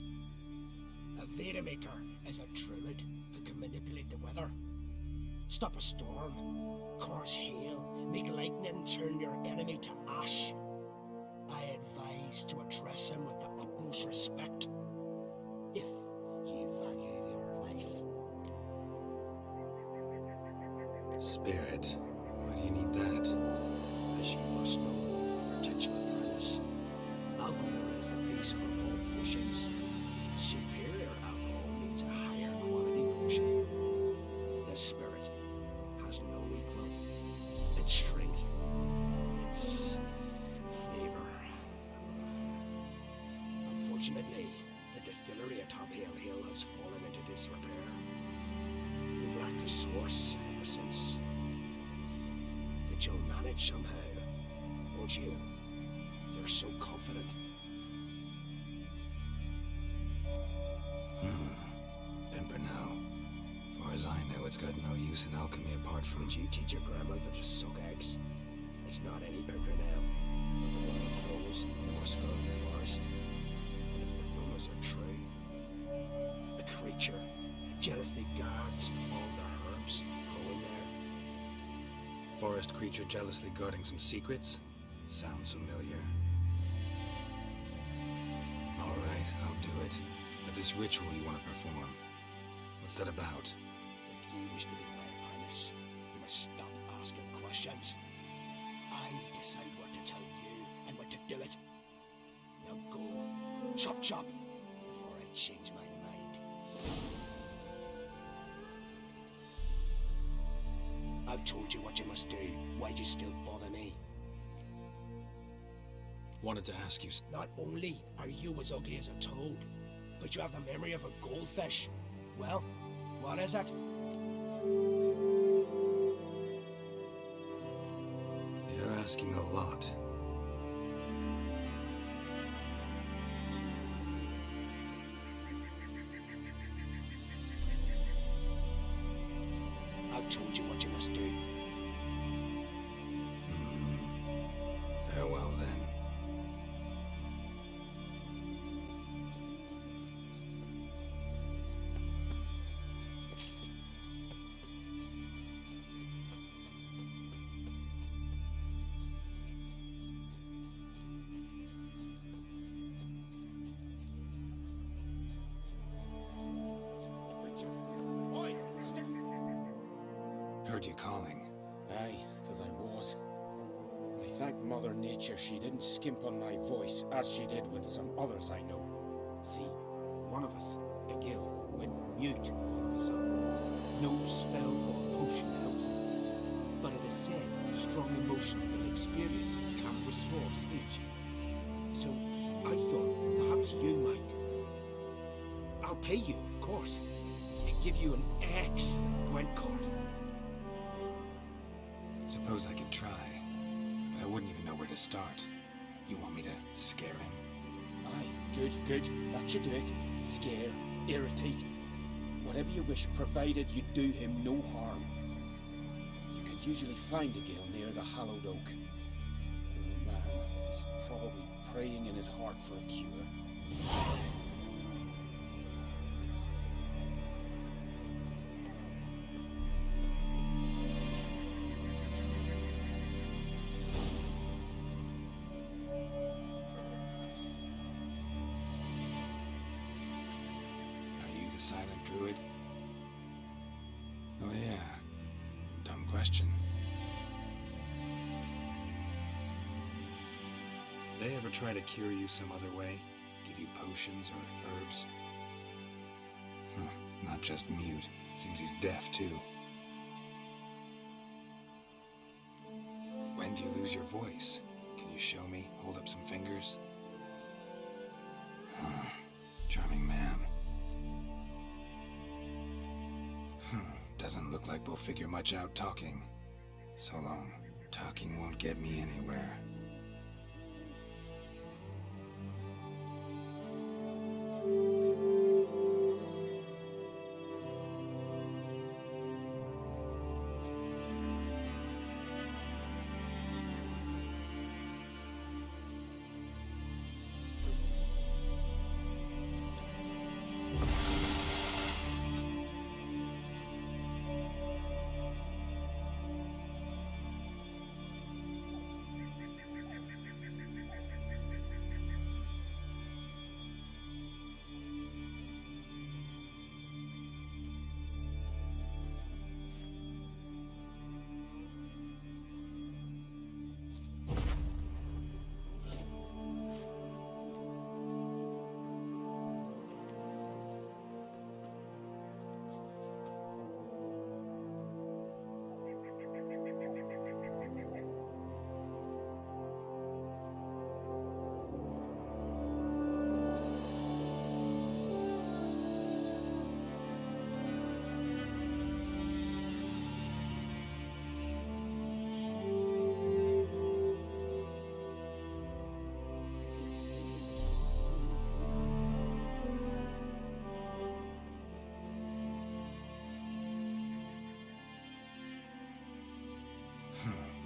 Speaker 17: A Vedemaker is a druid who can manipulate the weather. Stop a storm, cause hail, make lightning turn your enemy to ash. I advise to address him with the utmost respect, if you value your life.
Speaker 2: Spirit. Why do you need that?
Speaker 17: As you must know, potential apprentice, alcohol is the base for all potions. Superior alcohol needs a higher quality potion. The spirit has no equal. Its strength, its flavor. Unfortunately, the distillery atop Hale Hill has fallen into disrepair. We've lacked a source ever since. But you'll manage somehow, won't you? You're so confident.
Speaker 2: Pimpernel. Far as I know, it's got no use in alchemy apart from...
Speaker 17: Would you teach your grandmother to suck eggs? It's not any Pimpernel, but the one that grows in the Muskogan forest. And if the rumors are true, a creature jealously guards all the herbs growing there.
Speaker 2: Forest creature jealously guarding some secrets? Sounds familiar. Alright, I'll do it. But this ritual you want to perform, what's that about?
Speaker 17: If you wish to be my apprentice, you must stop asking questions. I decide what to tell you and what to do it. Now go, chop chop, before I change my mind. I've told you what you must do. Why'd you still bother me?
Speaker 2: Wanted to ask you...
Speaker 17: Not only are you as ugly as a toad, but you have the memory of a goldfish. Well, what is it?
Speaker 2: You're asking a lot.
Speaker 17: I've told you what you must do.
Speaker 2: Farewell, then. heard you calling.
Speaker 17: Aye, 'cause I was. I thank Mother Nature she didn't skimp on my voice, as she did with some others I know. See, one of us, a gill, went mute all of a sudden. No spell or potion helps him. But it is said strong emotions and experiences can restore speech. So I thought perhaps you might. I'll pay you, of course, and give you an excellent Gwent card.
Speaker 2: Suppose I could try, but I wouldn't even know where to start. You want me to scare him?
Speaker 17: Aye, good, good. That should do it. Scare, irritate. Whatever you wish, provided you do him no harm. You can usually find a gill near the hallowed oak. Oh man, he's probably praying in his heart for a cure.
Speaker 2: Are you the silent druid? Oh yeah. Dumb question. They ever try to cure you some other way? Give you potions or herbs? Not just mute. Seems he's deaf too. When do you lose your voice? Can you show me? Hold up some fingers? Charming man. Doesn't look like we'll figure much out talking. So long. Talking won't get me anywhere.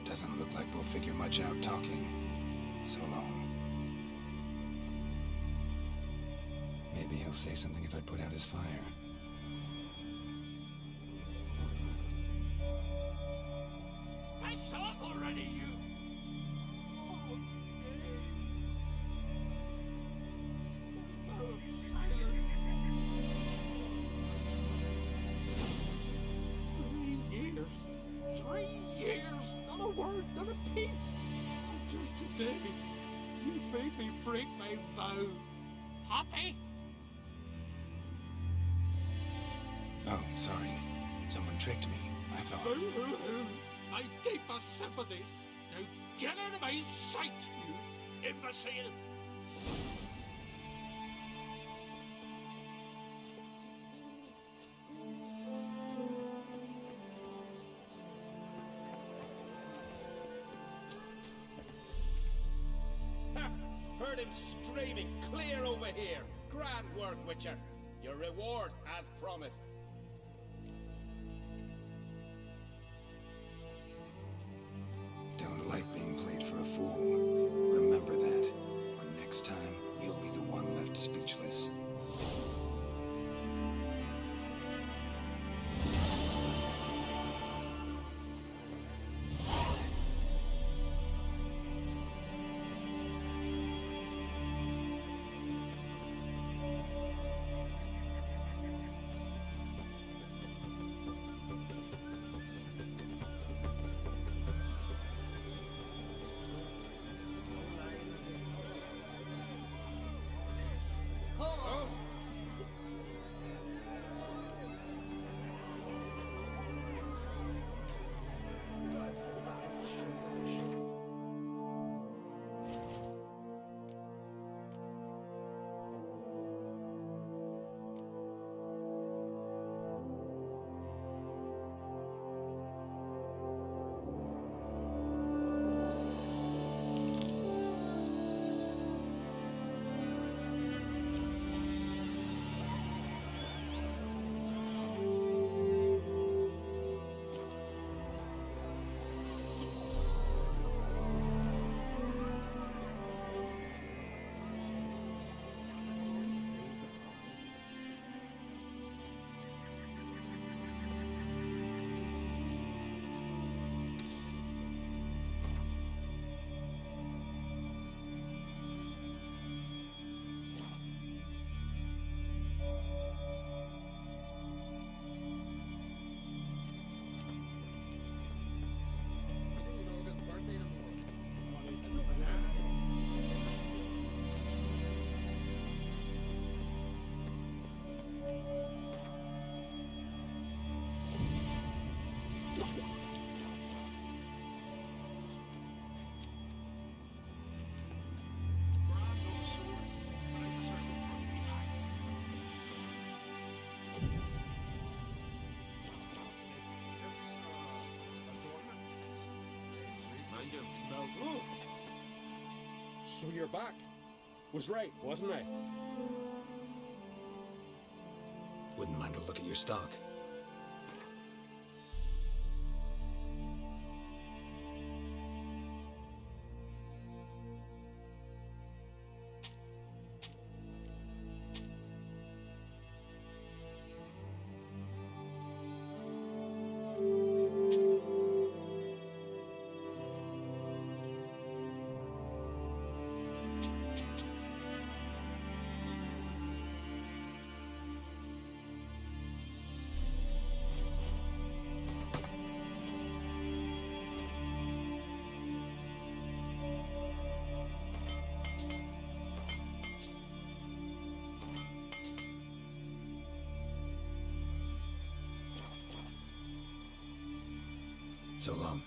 Speaker 2: Doesn't look like we'll figure much out talking. So long. Maybe he'll say something if I put out his fire.
Speaker 5: Piss off already, you! Silence. 3 years. 3 years! Not a word, not a peep! Until today, you made me break my vow. Happy?
Speaker 2: Oh, sorry. Someone tricked me. I thought...
Speaker 5: My deepest sympathies. Now get out of my sight, you imbecile!
Speaker 4: Heard him screaming, clear over here. Grand work, Witcher. Your reward, as promised.
Speaker 2: Don't like being played for a fool. Remember that. Or next time, you'll be the one left speechless.
Speaker 4: So you're back. Was right, wasn't I?
Speaker 2: Wouldn't mind a look at your stock. So long.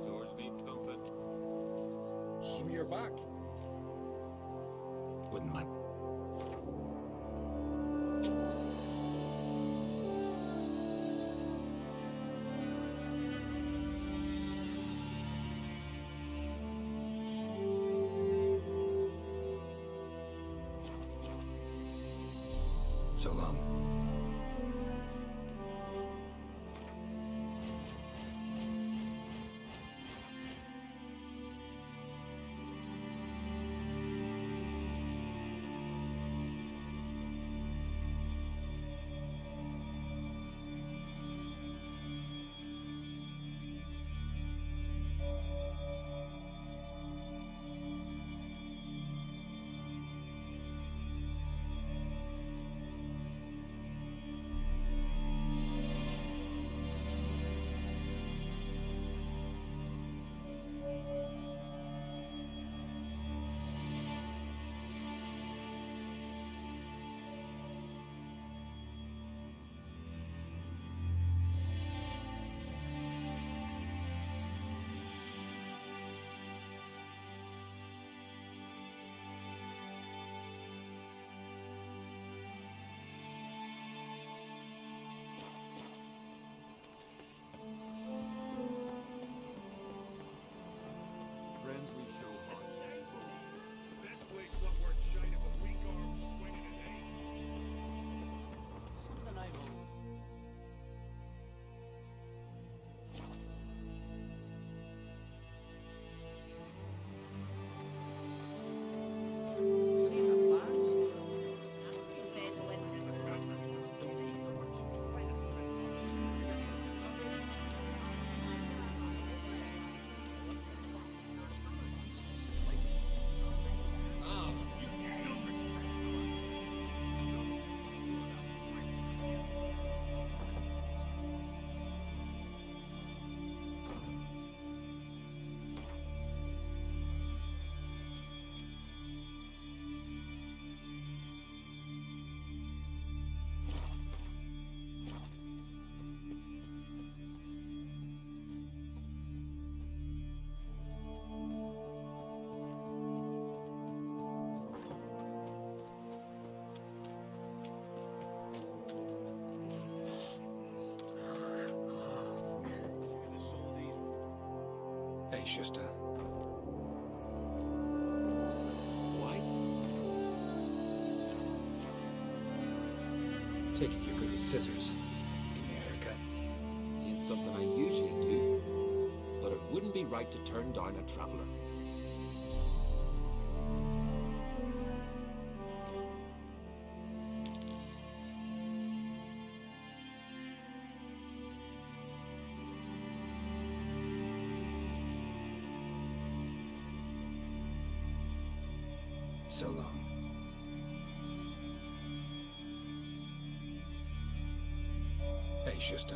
Speaker 15: Swords need thumping.
Speaker 4: So you're back.
Speaker 2: Wouldn't mind. So long.
Speaker 5: Friends we show heart. This blade's not worth shite if a weak arm swinging it ain't.
Speaker 18: Something I've owned.
Speaker 2: Hey, Schuster.
Speaker 12: Why?
Speaker 2: Take it you're good with scissors. Give me a haircut.
Speaker 12: It ain't something I usually do, but it wouldn't be right to turn down a traveler.
Speaker 2: So long. Hey, Schuster.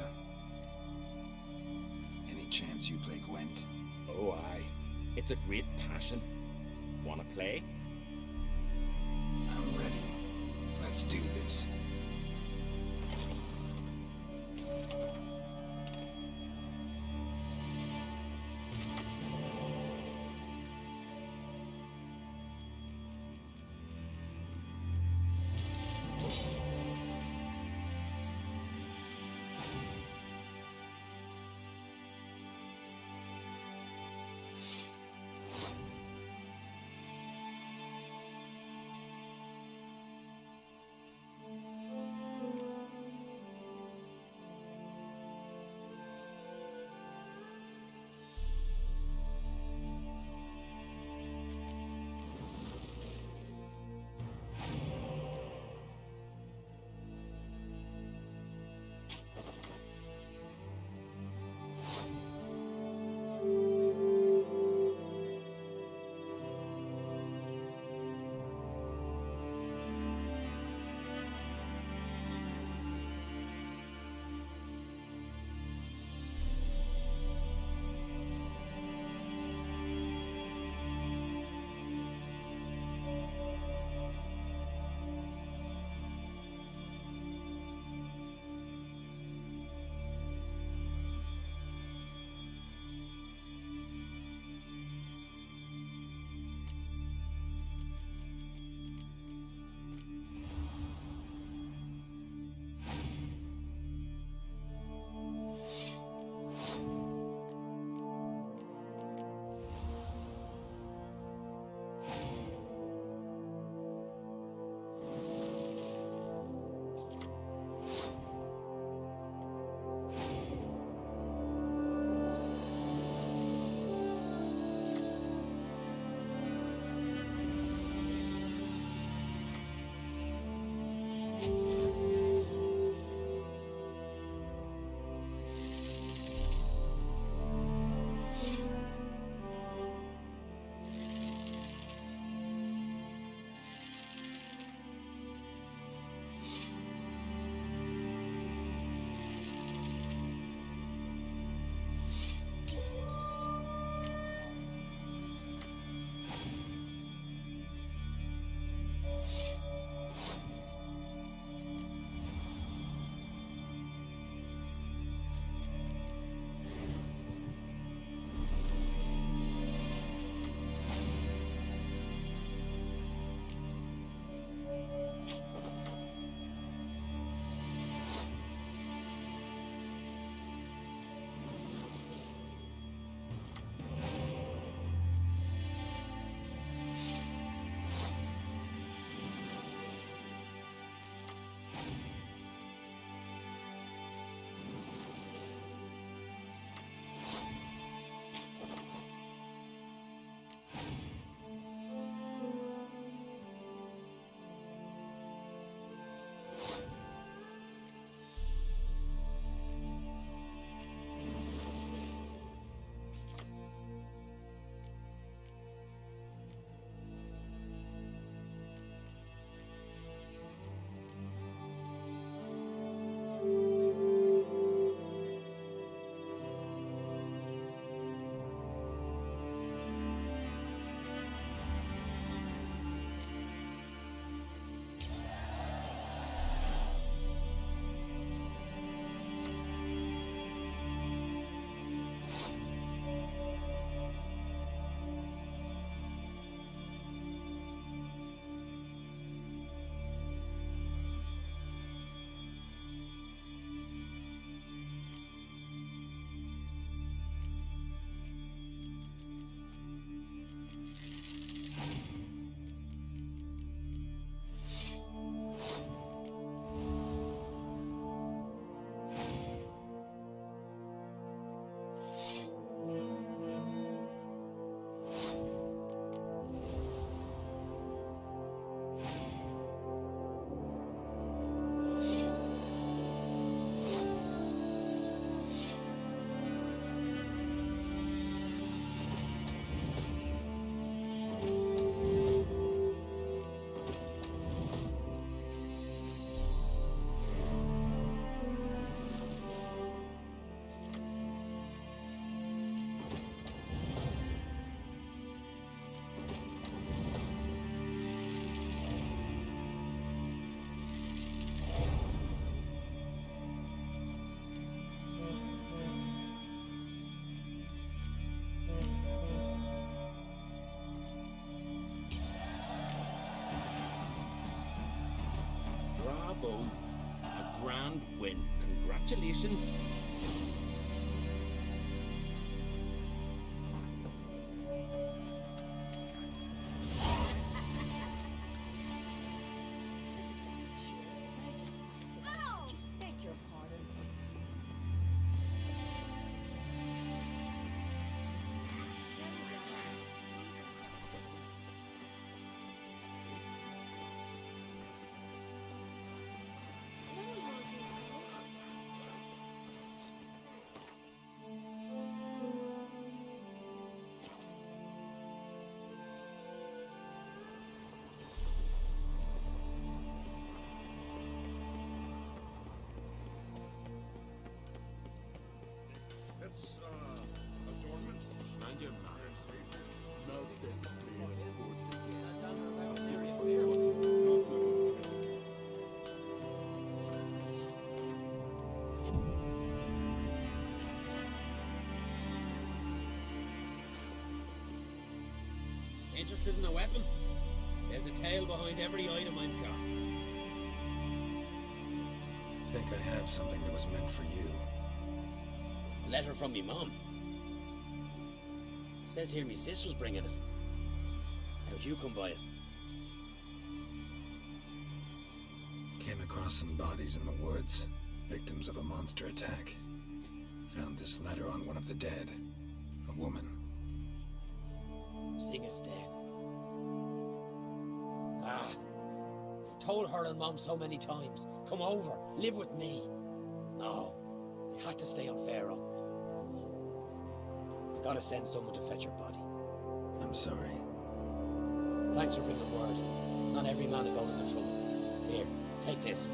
Speaker 2: Any chance you play Gwent?
Speaker 15: Oh, aye. It's a great passion. Wanna play?
Speaker 2: I'm ready. Let's do this.
Speaker 12: foe. A grand win. Congratulations.
Speaker 14: I just fancy about it. Just beg your pardon.
Speaker 5: It's, adornment.
Speaker 12: Mind your manners.
Speaker 5: No, this must be
Speaker 4: Interested in a weapon? There's a tale behind every item I've got.
Speaker 2: Think I have something that was meant for you.
Speaker 4: Letter from me mum. Says here me sis was bringing it. How'd you come by it?
Speaker 2: Came across some bodies in the woods, victims of a monster attack. Found this letter on one of the dead. A woman.
Speaker 4: Seeing it's dead. Ah. Told her and Mom so many times. Come over, live with me. No. I had to stay on Pharaoh. I gotta send someone to fetch her body.
Speaker 2: I'm sorry.
Speaker 4: Thanks for bringing word. Not every man will go to the trouble. Here, take this.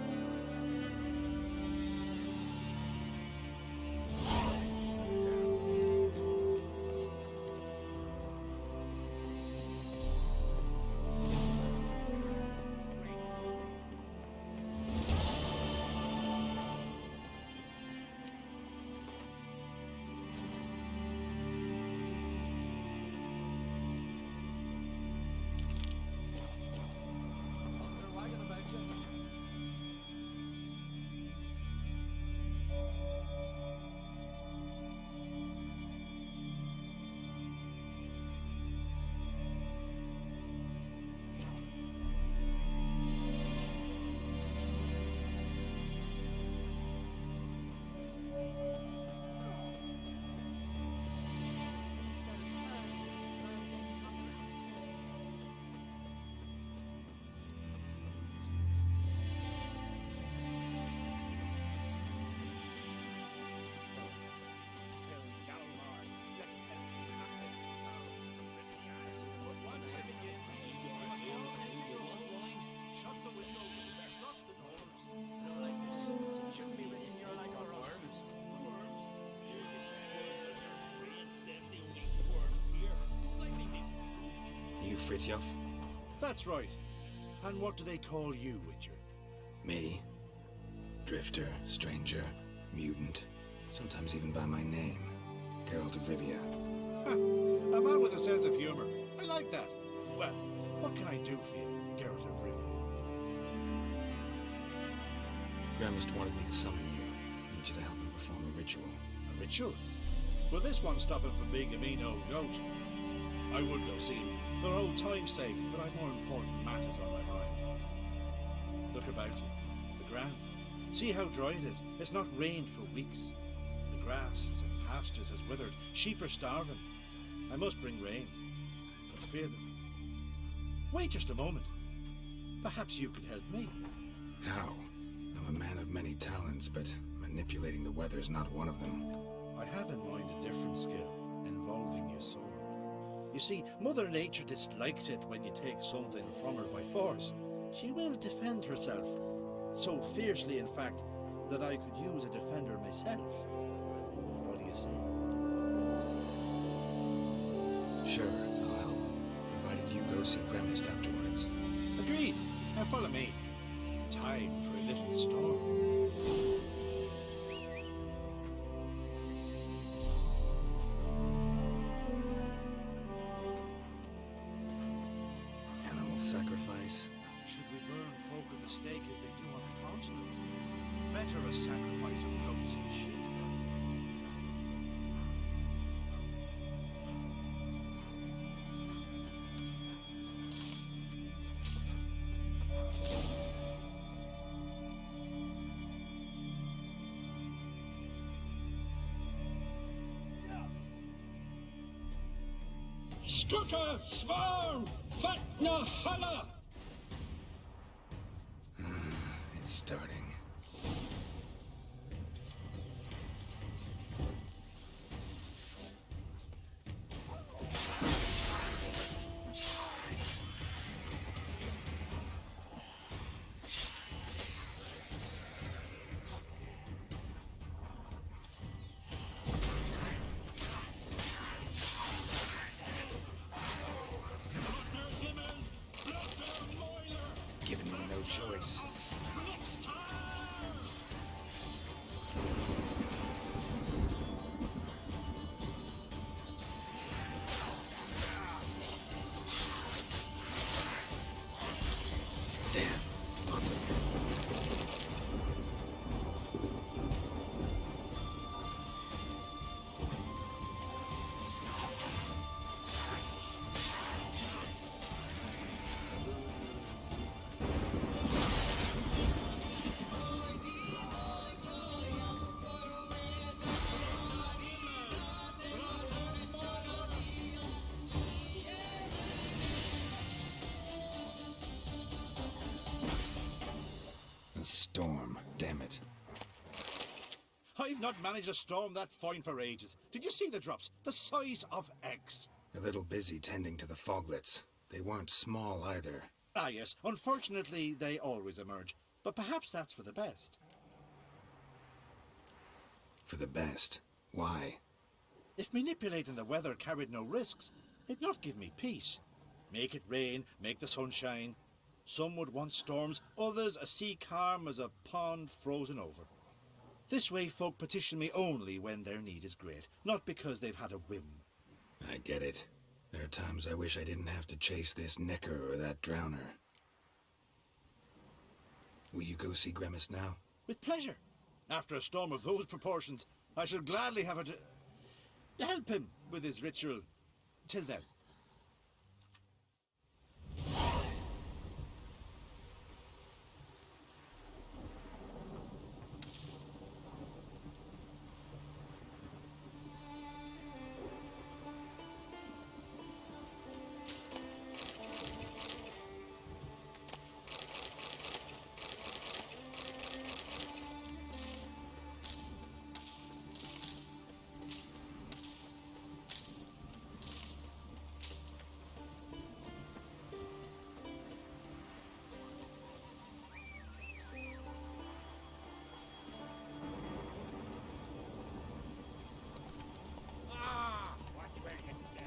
Speaker 2: You Fritjof?
Speaker 5: That's right. And what do they call you, Witcher?
Speaker 2: Me? Drifter, stranger, mutant, sometimes even by my name. Geralt of Rivia.
Speaker 5: A man with a sense of humor. I like that. Well, what can I do for you, Geralt of Rivia?
Speaker 2: Gremist wanted me to summon you. Need you to help him perform a ritual.
Speaker 5: A ritual? Will this one stop him from being a mean old goat? I would go see him for old time's sake, but I've more important matters on my mind. Look about you. The ground. See how dry it is. It's not rained for weeks. The grass and pastures has withered. Sheep are starving. I must bring rain, but fear them. Wait just a moment. Perhaps you could help me.
Speaker 2: How? I'm a man of many talents, but manipulating the weather's not one of them.
Speaker 5: I have in mind a different skill, involving your sword. You see, Mother Nature dislikes it when you take something from her by force. She will defend herself, so fiercely in fact, that I could use a defender myself. What do you say?
Speaker 2: Sure, I'll help, provided you go see Gremist afterwards.
Speaker 5: Agreed. Now follow me. Time for a little storm.
Speaker 2: Animal sacrifice?
Speaker 5: Should we burn folk at the stake as they do on the cross? better a sacrifice of goats and sheep.
Speaker 17: Skuka, Svarm, Fatna, Hala!
Speaker 2: It's starting. Giving me no choice. Damn, lots of them. A storm, damn it.
Speaker 5: I've not managed a storm that fine for ages. Did you see the drops? The size of eggs.
Speaker 2: A little busy tending to the foglets. They weren't small either.
Speaker 5: Ah, yes. Unfortunately, they always emerge. But perhaps that's for the best.
Speaker 2: For the best. Why?
Speaker 5: If manipulating the weather carried no risks, it'd not give me peace. Make it rain, make the sun shine. Some would want storms, others a sea calm as a pond frozen over. This way folk petition me only when their need is great, not because they've had a whim.
Speaker 2: I get it. There are times I wish I didn't have to chase this necker or that drowner. Will you go see Grimace now?
Speaker 5: With pleasure. After a storm of those proportions, I should gladly have it to help him with his ritual. Till then.
Speaker 7: Watch where you step.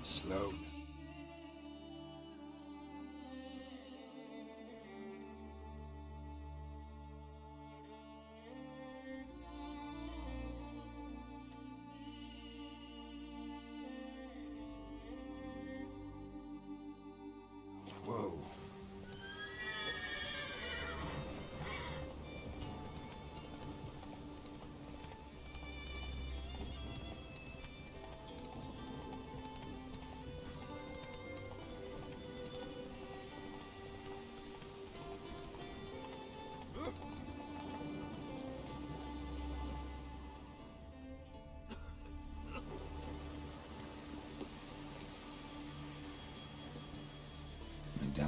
Speaker 2: Slow. Whoa.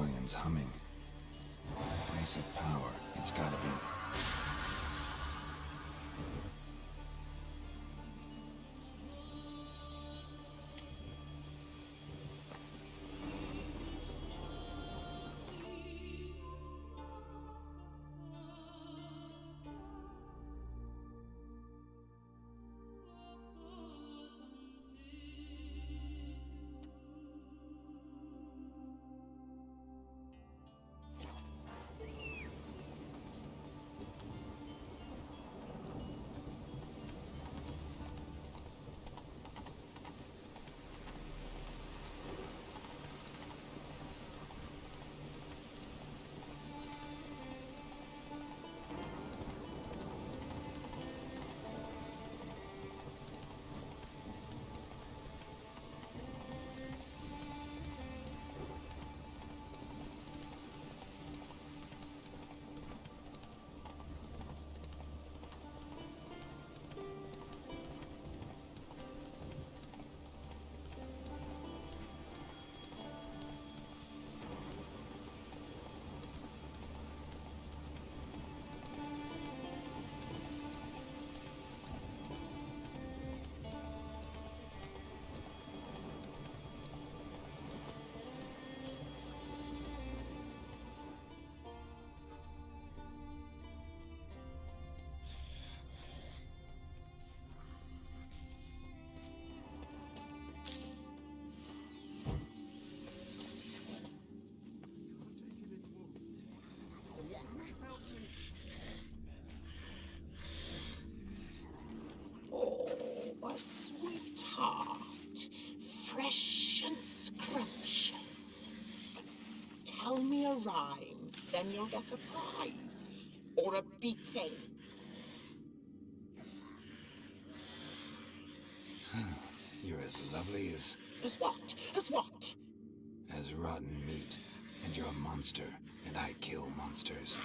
Speaker 2: rebellion's humming. Place of power, it's gotta be.
Speaker 17: Oh, a sweetheart. Fresh and scrumptious. Tell me a rhyme, then you'll get a prize. Or a beating.
Speaker 2: You're as lovely as...
Speaker 17: As what? As what?
Speaker 2: as rotten meat. And you're a monster, and I kill monsters.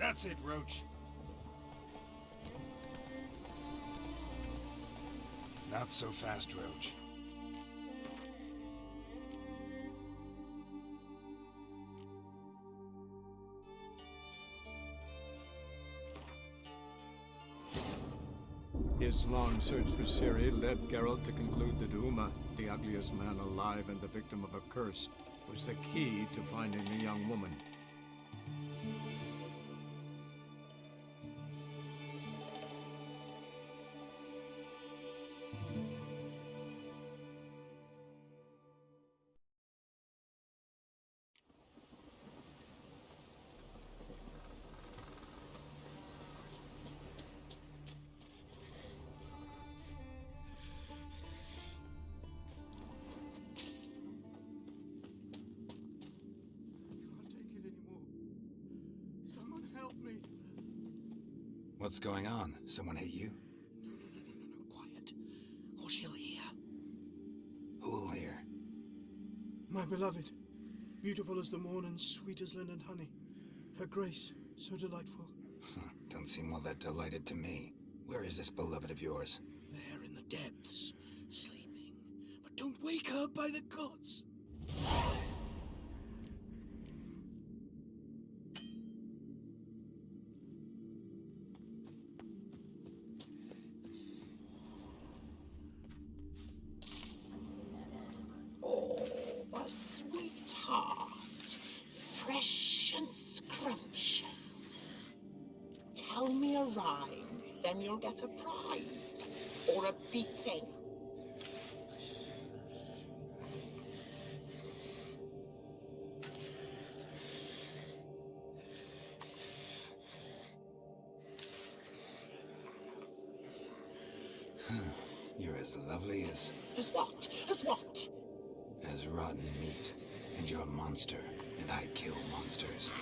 Speaker 5: That's it, Roach.
Speaker 2: Not so fast, Roach.
Speaker 18: His long search for Ciri led Geralt to conclude that Uma, the ugliest man alive and the victim of a curse, was the key to finding the young woman.
Speaker 2: What's going on? Someone hit you?
Speaker 17: No, quiet. Or she'll hear.
Speaker 2: Who'll hear?
Speaker 7: My beloved, beautiful as the morn and sweet as linden honey. Her grace, so delightful.
Speaker 2: Don't seem all that delighted to me. Where is this beloved of yours?
Speaker 17: There in the depths, sleeping. But don't wake her by the gods! Oh, a sweetheart. Fresh and scrumptious. Tell me a rhyme, then you'll get a prize. Or a beating.
Speaker 2: You're as lovely as...
Speaker 17: As what? As what?
Speaker 2: as rotten meat. And you're a monster, and I kill monsters.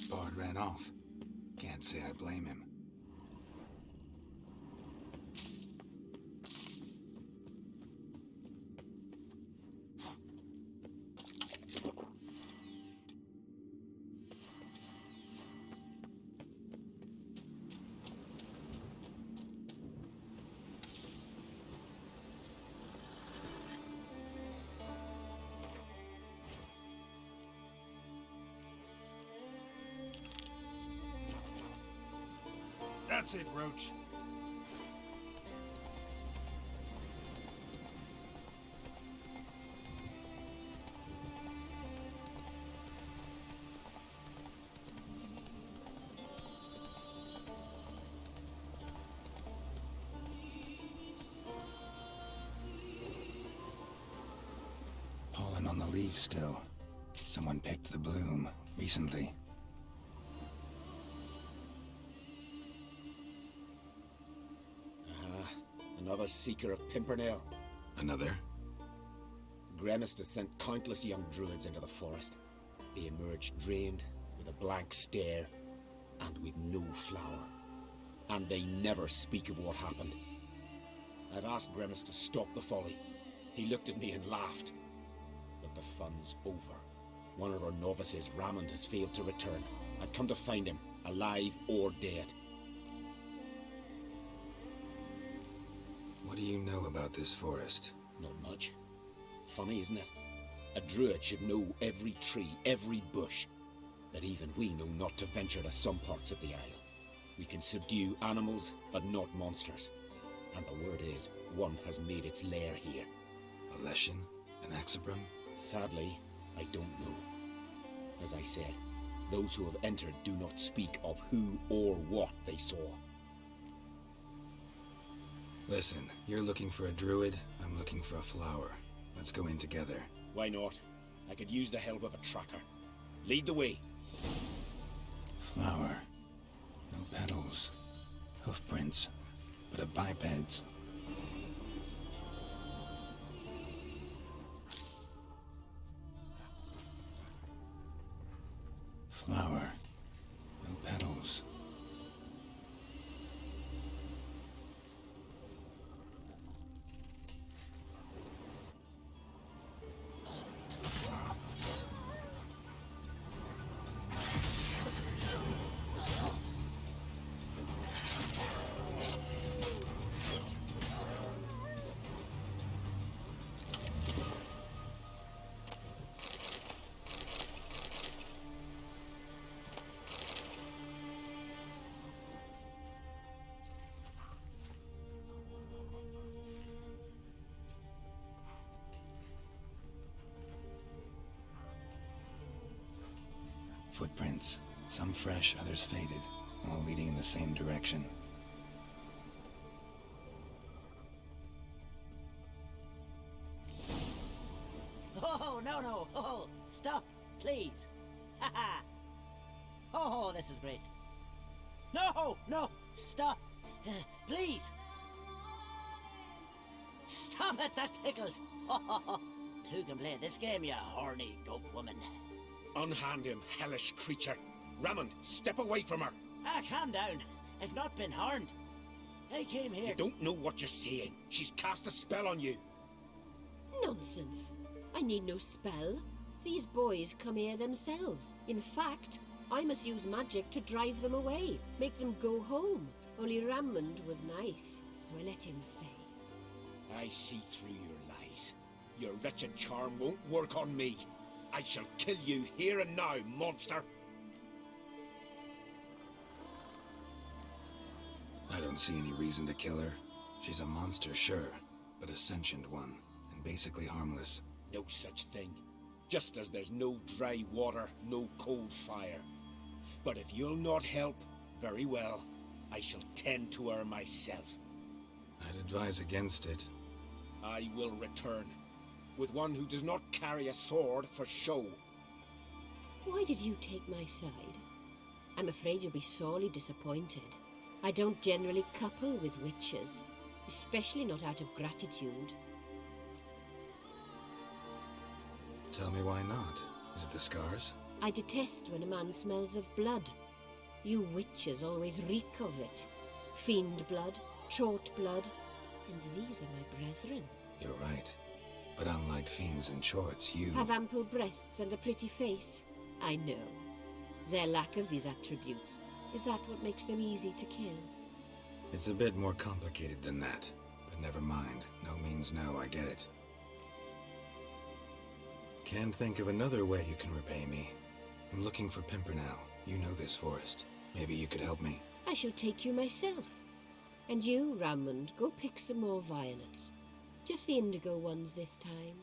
Speaker 2: Bard ran off. Can't say I blame him.
Speaker 5: That's it, Roach.
Speaker 2: Pollen on the leaves still. Someone picked the bloom recently.
Speaker 17: Another seeker of Pimpernel.
Speaker 2: Another?
Speaker 17: Gremistus sent countless young druids into the forest. They emerged drained, with a blank stare, and with no flower. And they never speak of what happened. I've asked Gremis to stop the folly. He looked at me and laughed. But the fun's over. One of our novices, Ramond, has failed to return. I've come to find him, alive or dead.
Speaker 2: What do you know about this forest?
Speaker 17: Not much. Funny, isn't it? A druid should know every tree, every bush. But even we know not to venture to some parts of the isle. We can subdue animals, but not monsters. And the word is, one has made its lair here.
Speaker 2: A Leshen? An Axabrum?
Speaker 17: Sadly, I don't know. As I said, those who have entered do not speak of who or what they saw.
Speaker 2: Listen, you're looking for a druid, I'm looking for a flower. Let's go in together.
Speaker 17: Why not? I could use the help of a tracker. Lead the way.
Speaker 2: Flower. No petals. Hoofprints. But a biped's. Flower. No petals. footprints. Some fresh, others faded, all leading in the same direction.
Speaker 19: Oh, no, no. Oh, stop, please. Ha ha. Oh, this is great. No, no, stop. Please. Stop it, that tickles. Two can play this game, you horny goat woman.
Speaker 8: Unhand him, hellish creature. Raymond, step away from her.
Speaker 19: Ah, calm down. I've not been harmed. I came here...
Speaker 8: You don't know what you're saying. She's cast a spell on you.
Speaker 20: Nonsense. I need no spell. These boys come here themselves. In fact, I must use magic to drive them away, make them go home. Only Raymond was nice, so I let him stay.
Speaker 8: I see through your lies. Your wretched charm won't work on me. I shall kill you here and now, monster.
Speaker 2: I don't see any reason to kill her. She's a monster, sure, but a sentient one, and basically harmless.
Speaker 8: No such thing. Just as there's no dry water, no cold fire. But if you'll not help, very well. I shall tend to her myself.
Speaker 2: I'd advise against it.
Speaker 8: I will return, with one who does not carry a sword for show.
Speaker 20: Why did you take my side? I'm afraid you'll be sorely disappointed. I don't generally couple with witches, especially not out of gratitude.
Speaker 2: Tell me why not? Is it the scars?
Speaker 20: I detest when a man smells of blood. You witches always reek of it. Fiend blood, trot blood, and these are my brethren.
Speaker 2: You're right. But unlike fiends and shorts, you...
Speaker 20: Have ample breasts and a pretty face. I know. Their lack of these attributes, is that what makes them easy to kill?
Speaker 2: It's a bit more complicated than that. But never mind. No means no, I get it. Can't think of another way you can repay me. I'm looking for Pimpernel. You know this forest. Maybe you could help me.
Speaker 20: I shall take you myself. And you, Raymond, go pick some more violets. Just the indigo ones this time.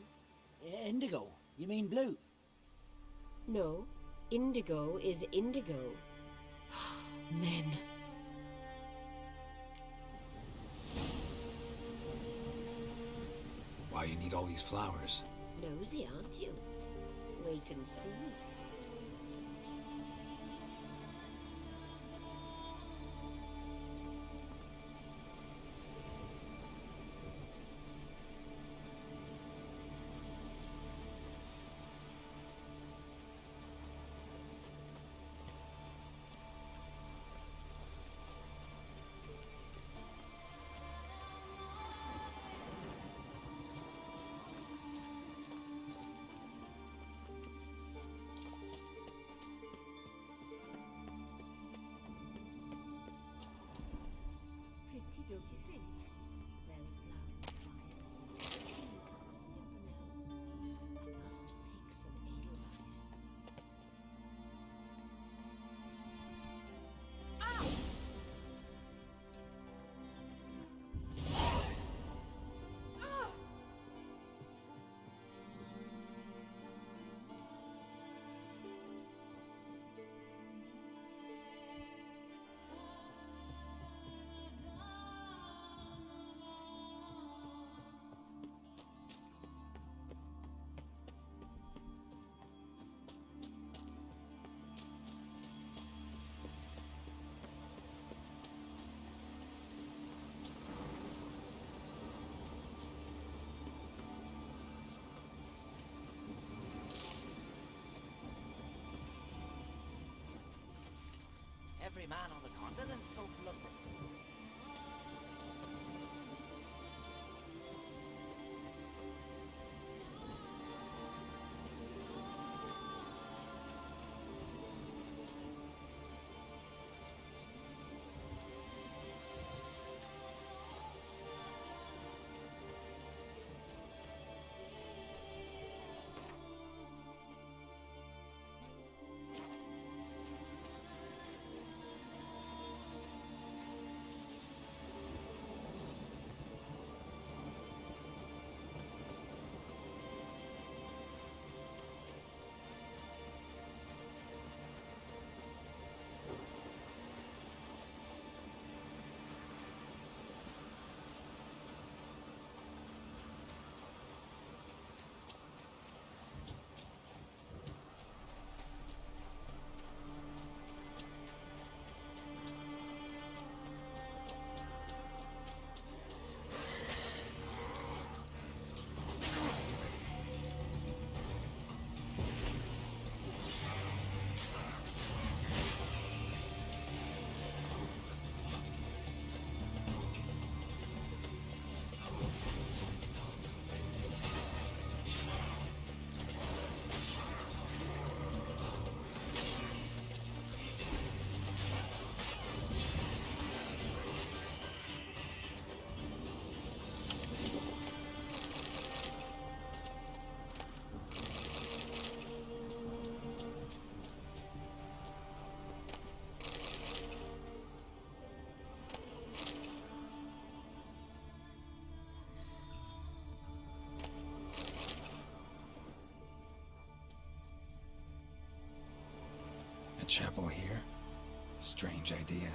Speaker 19: Indigo? You mean blue?
Speaker 20: No, indigo is indigo. Men.
Speaker 2: Why you need all these flowers?
Speaker 20: Nosy, aren't you? Wait and see. Don't you think? Well-flowered violets, cups, pimpernels. I must pick some edelweiss.
Speaker 19: Every man on the continent so bloodless.
Speaker 2: chapel here? Strange idea.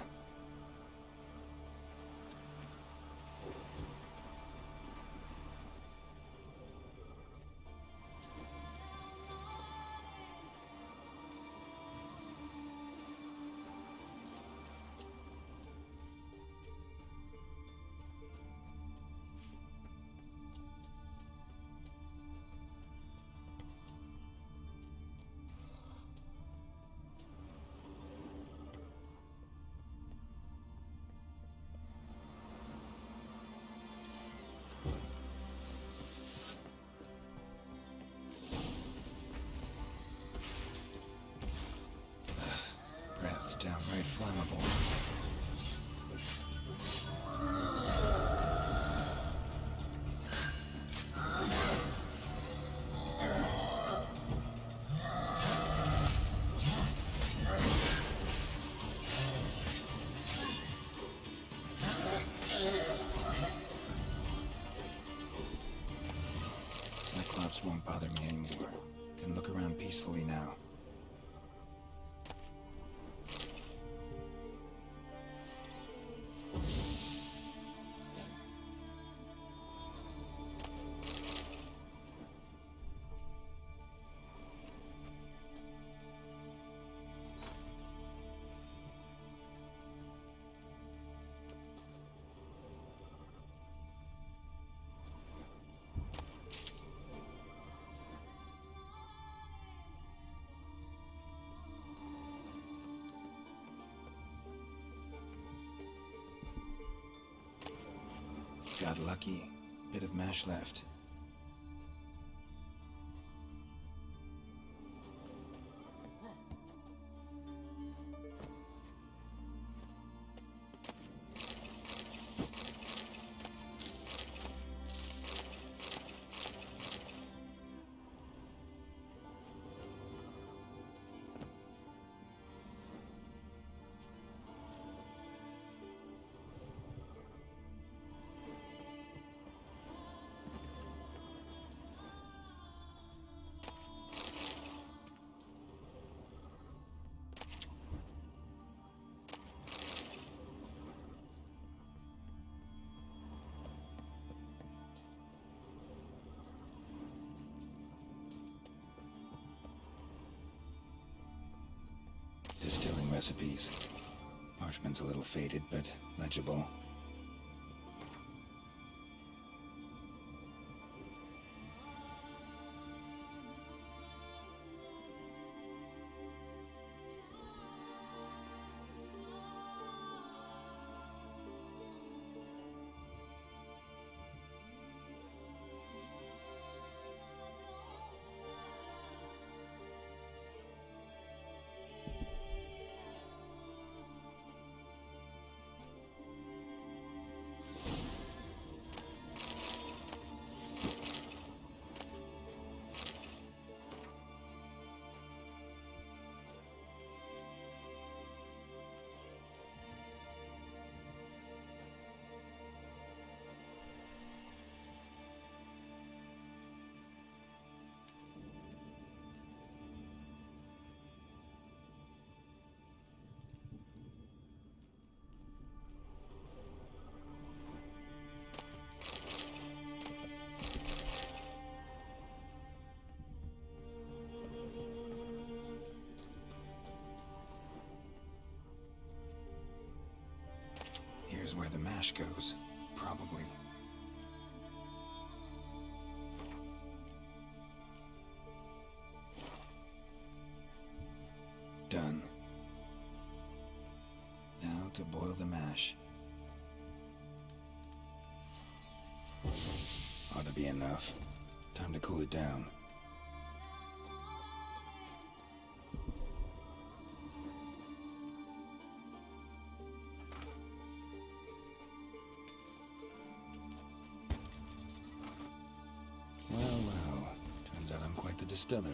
Speaker 2: Breath's downright flammable. Cyclops won't bother me anymore. Can look around peacefully now. Got lucky. Bit of mash left. Distilling recipes. Parchment's a little faded, but legible. Here's where the mash goes. Probably. Done. Now to boil the mash. Ought to be enough. Time to cool it down. Well, turns out I'm quite the distiller.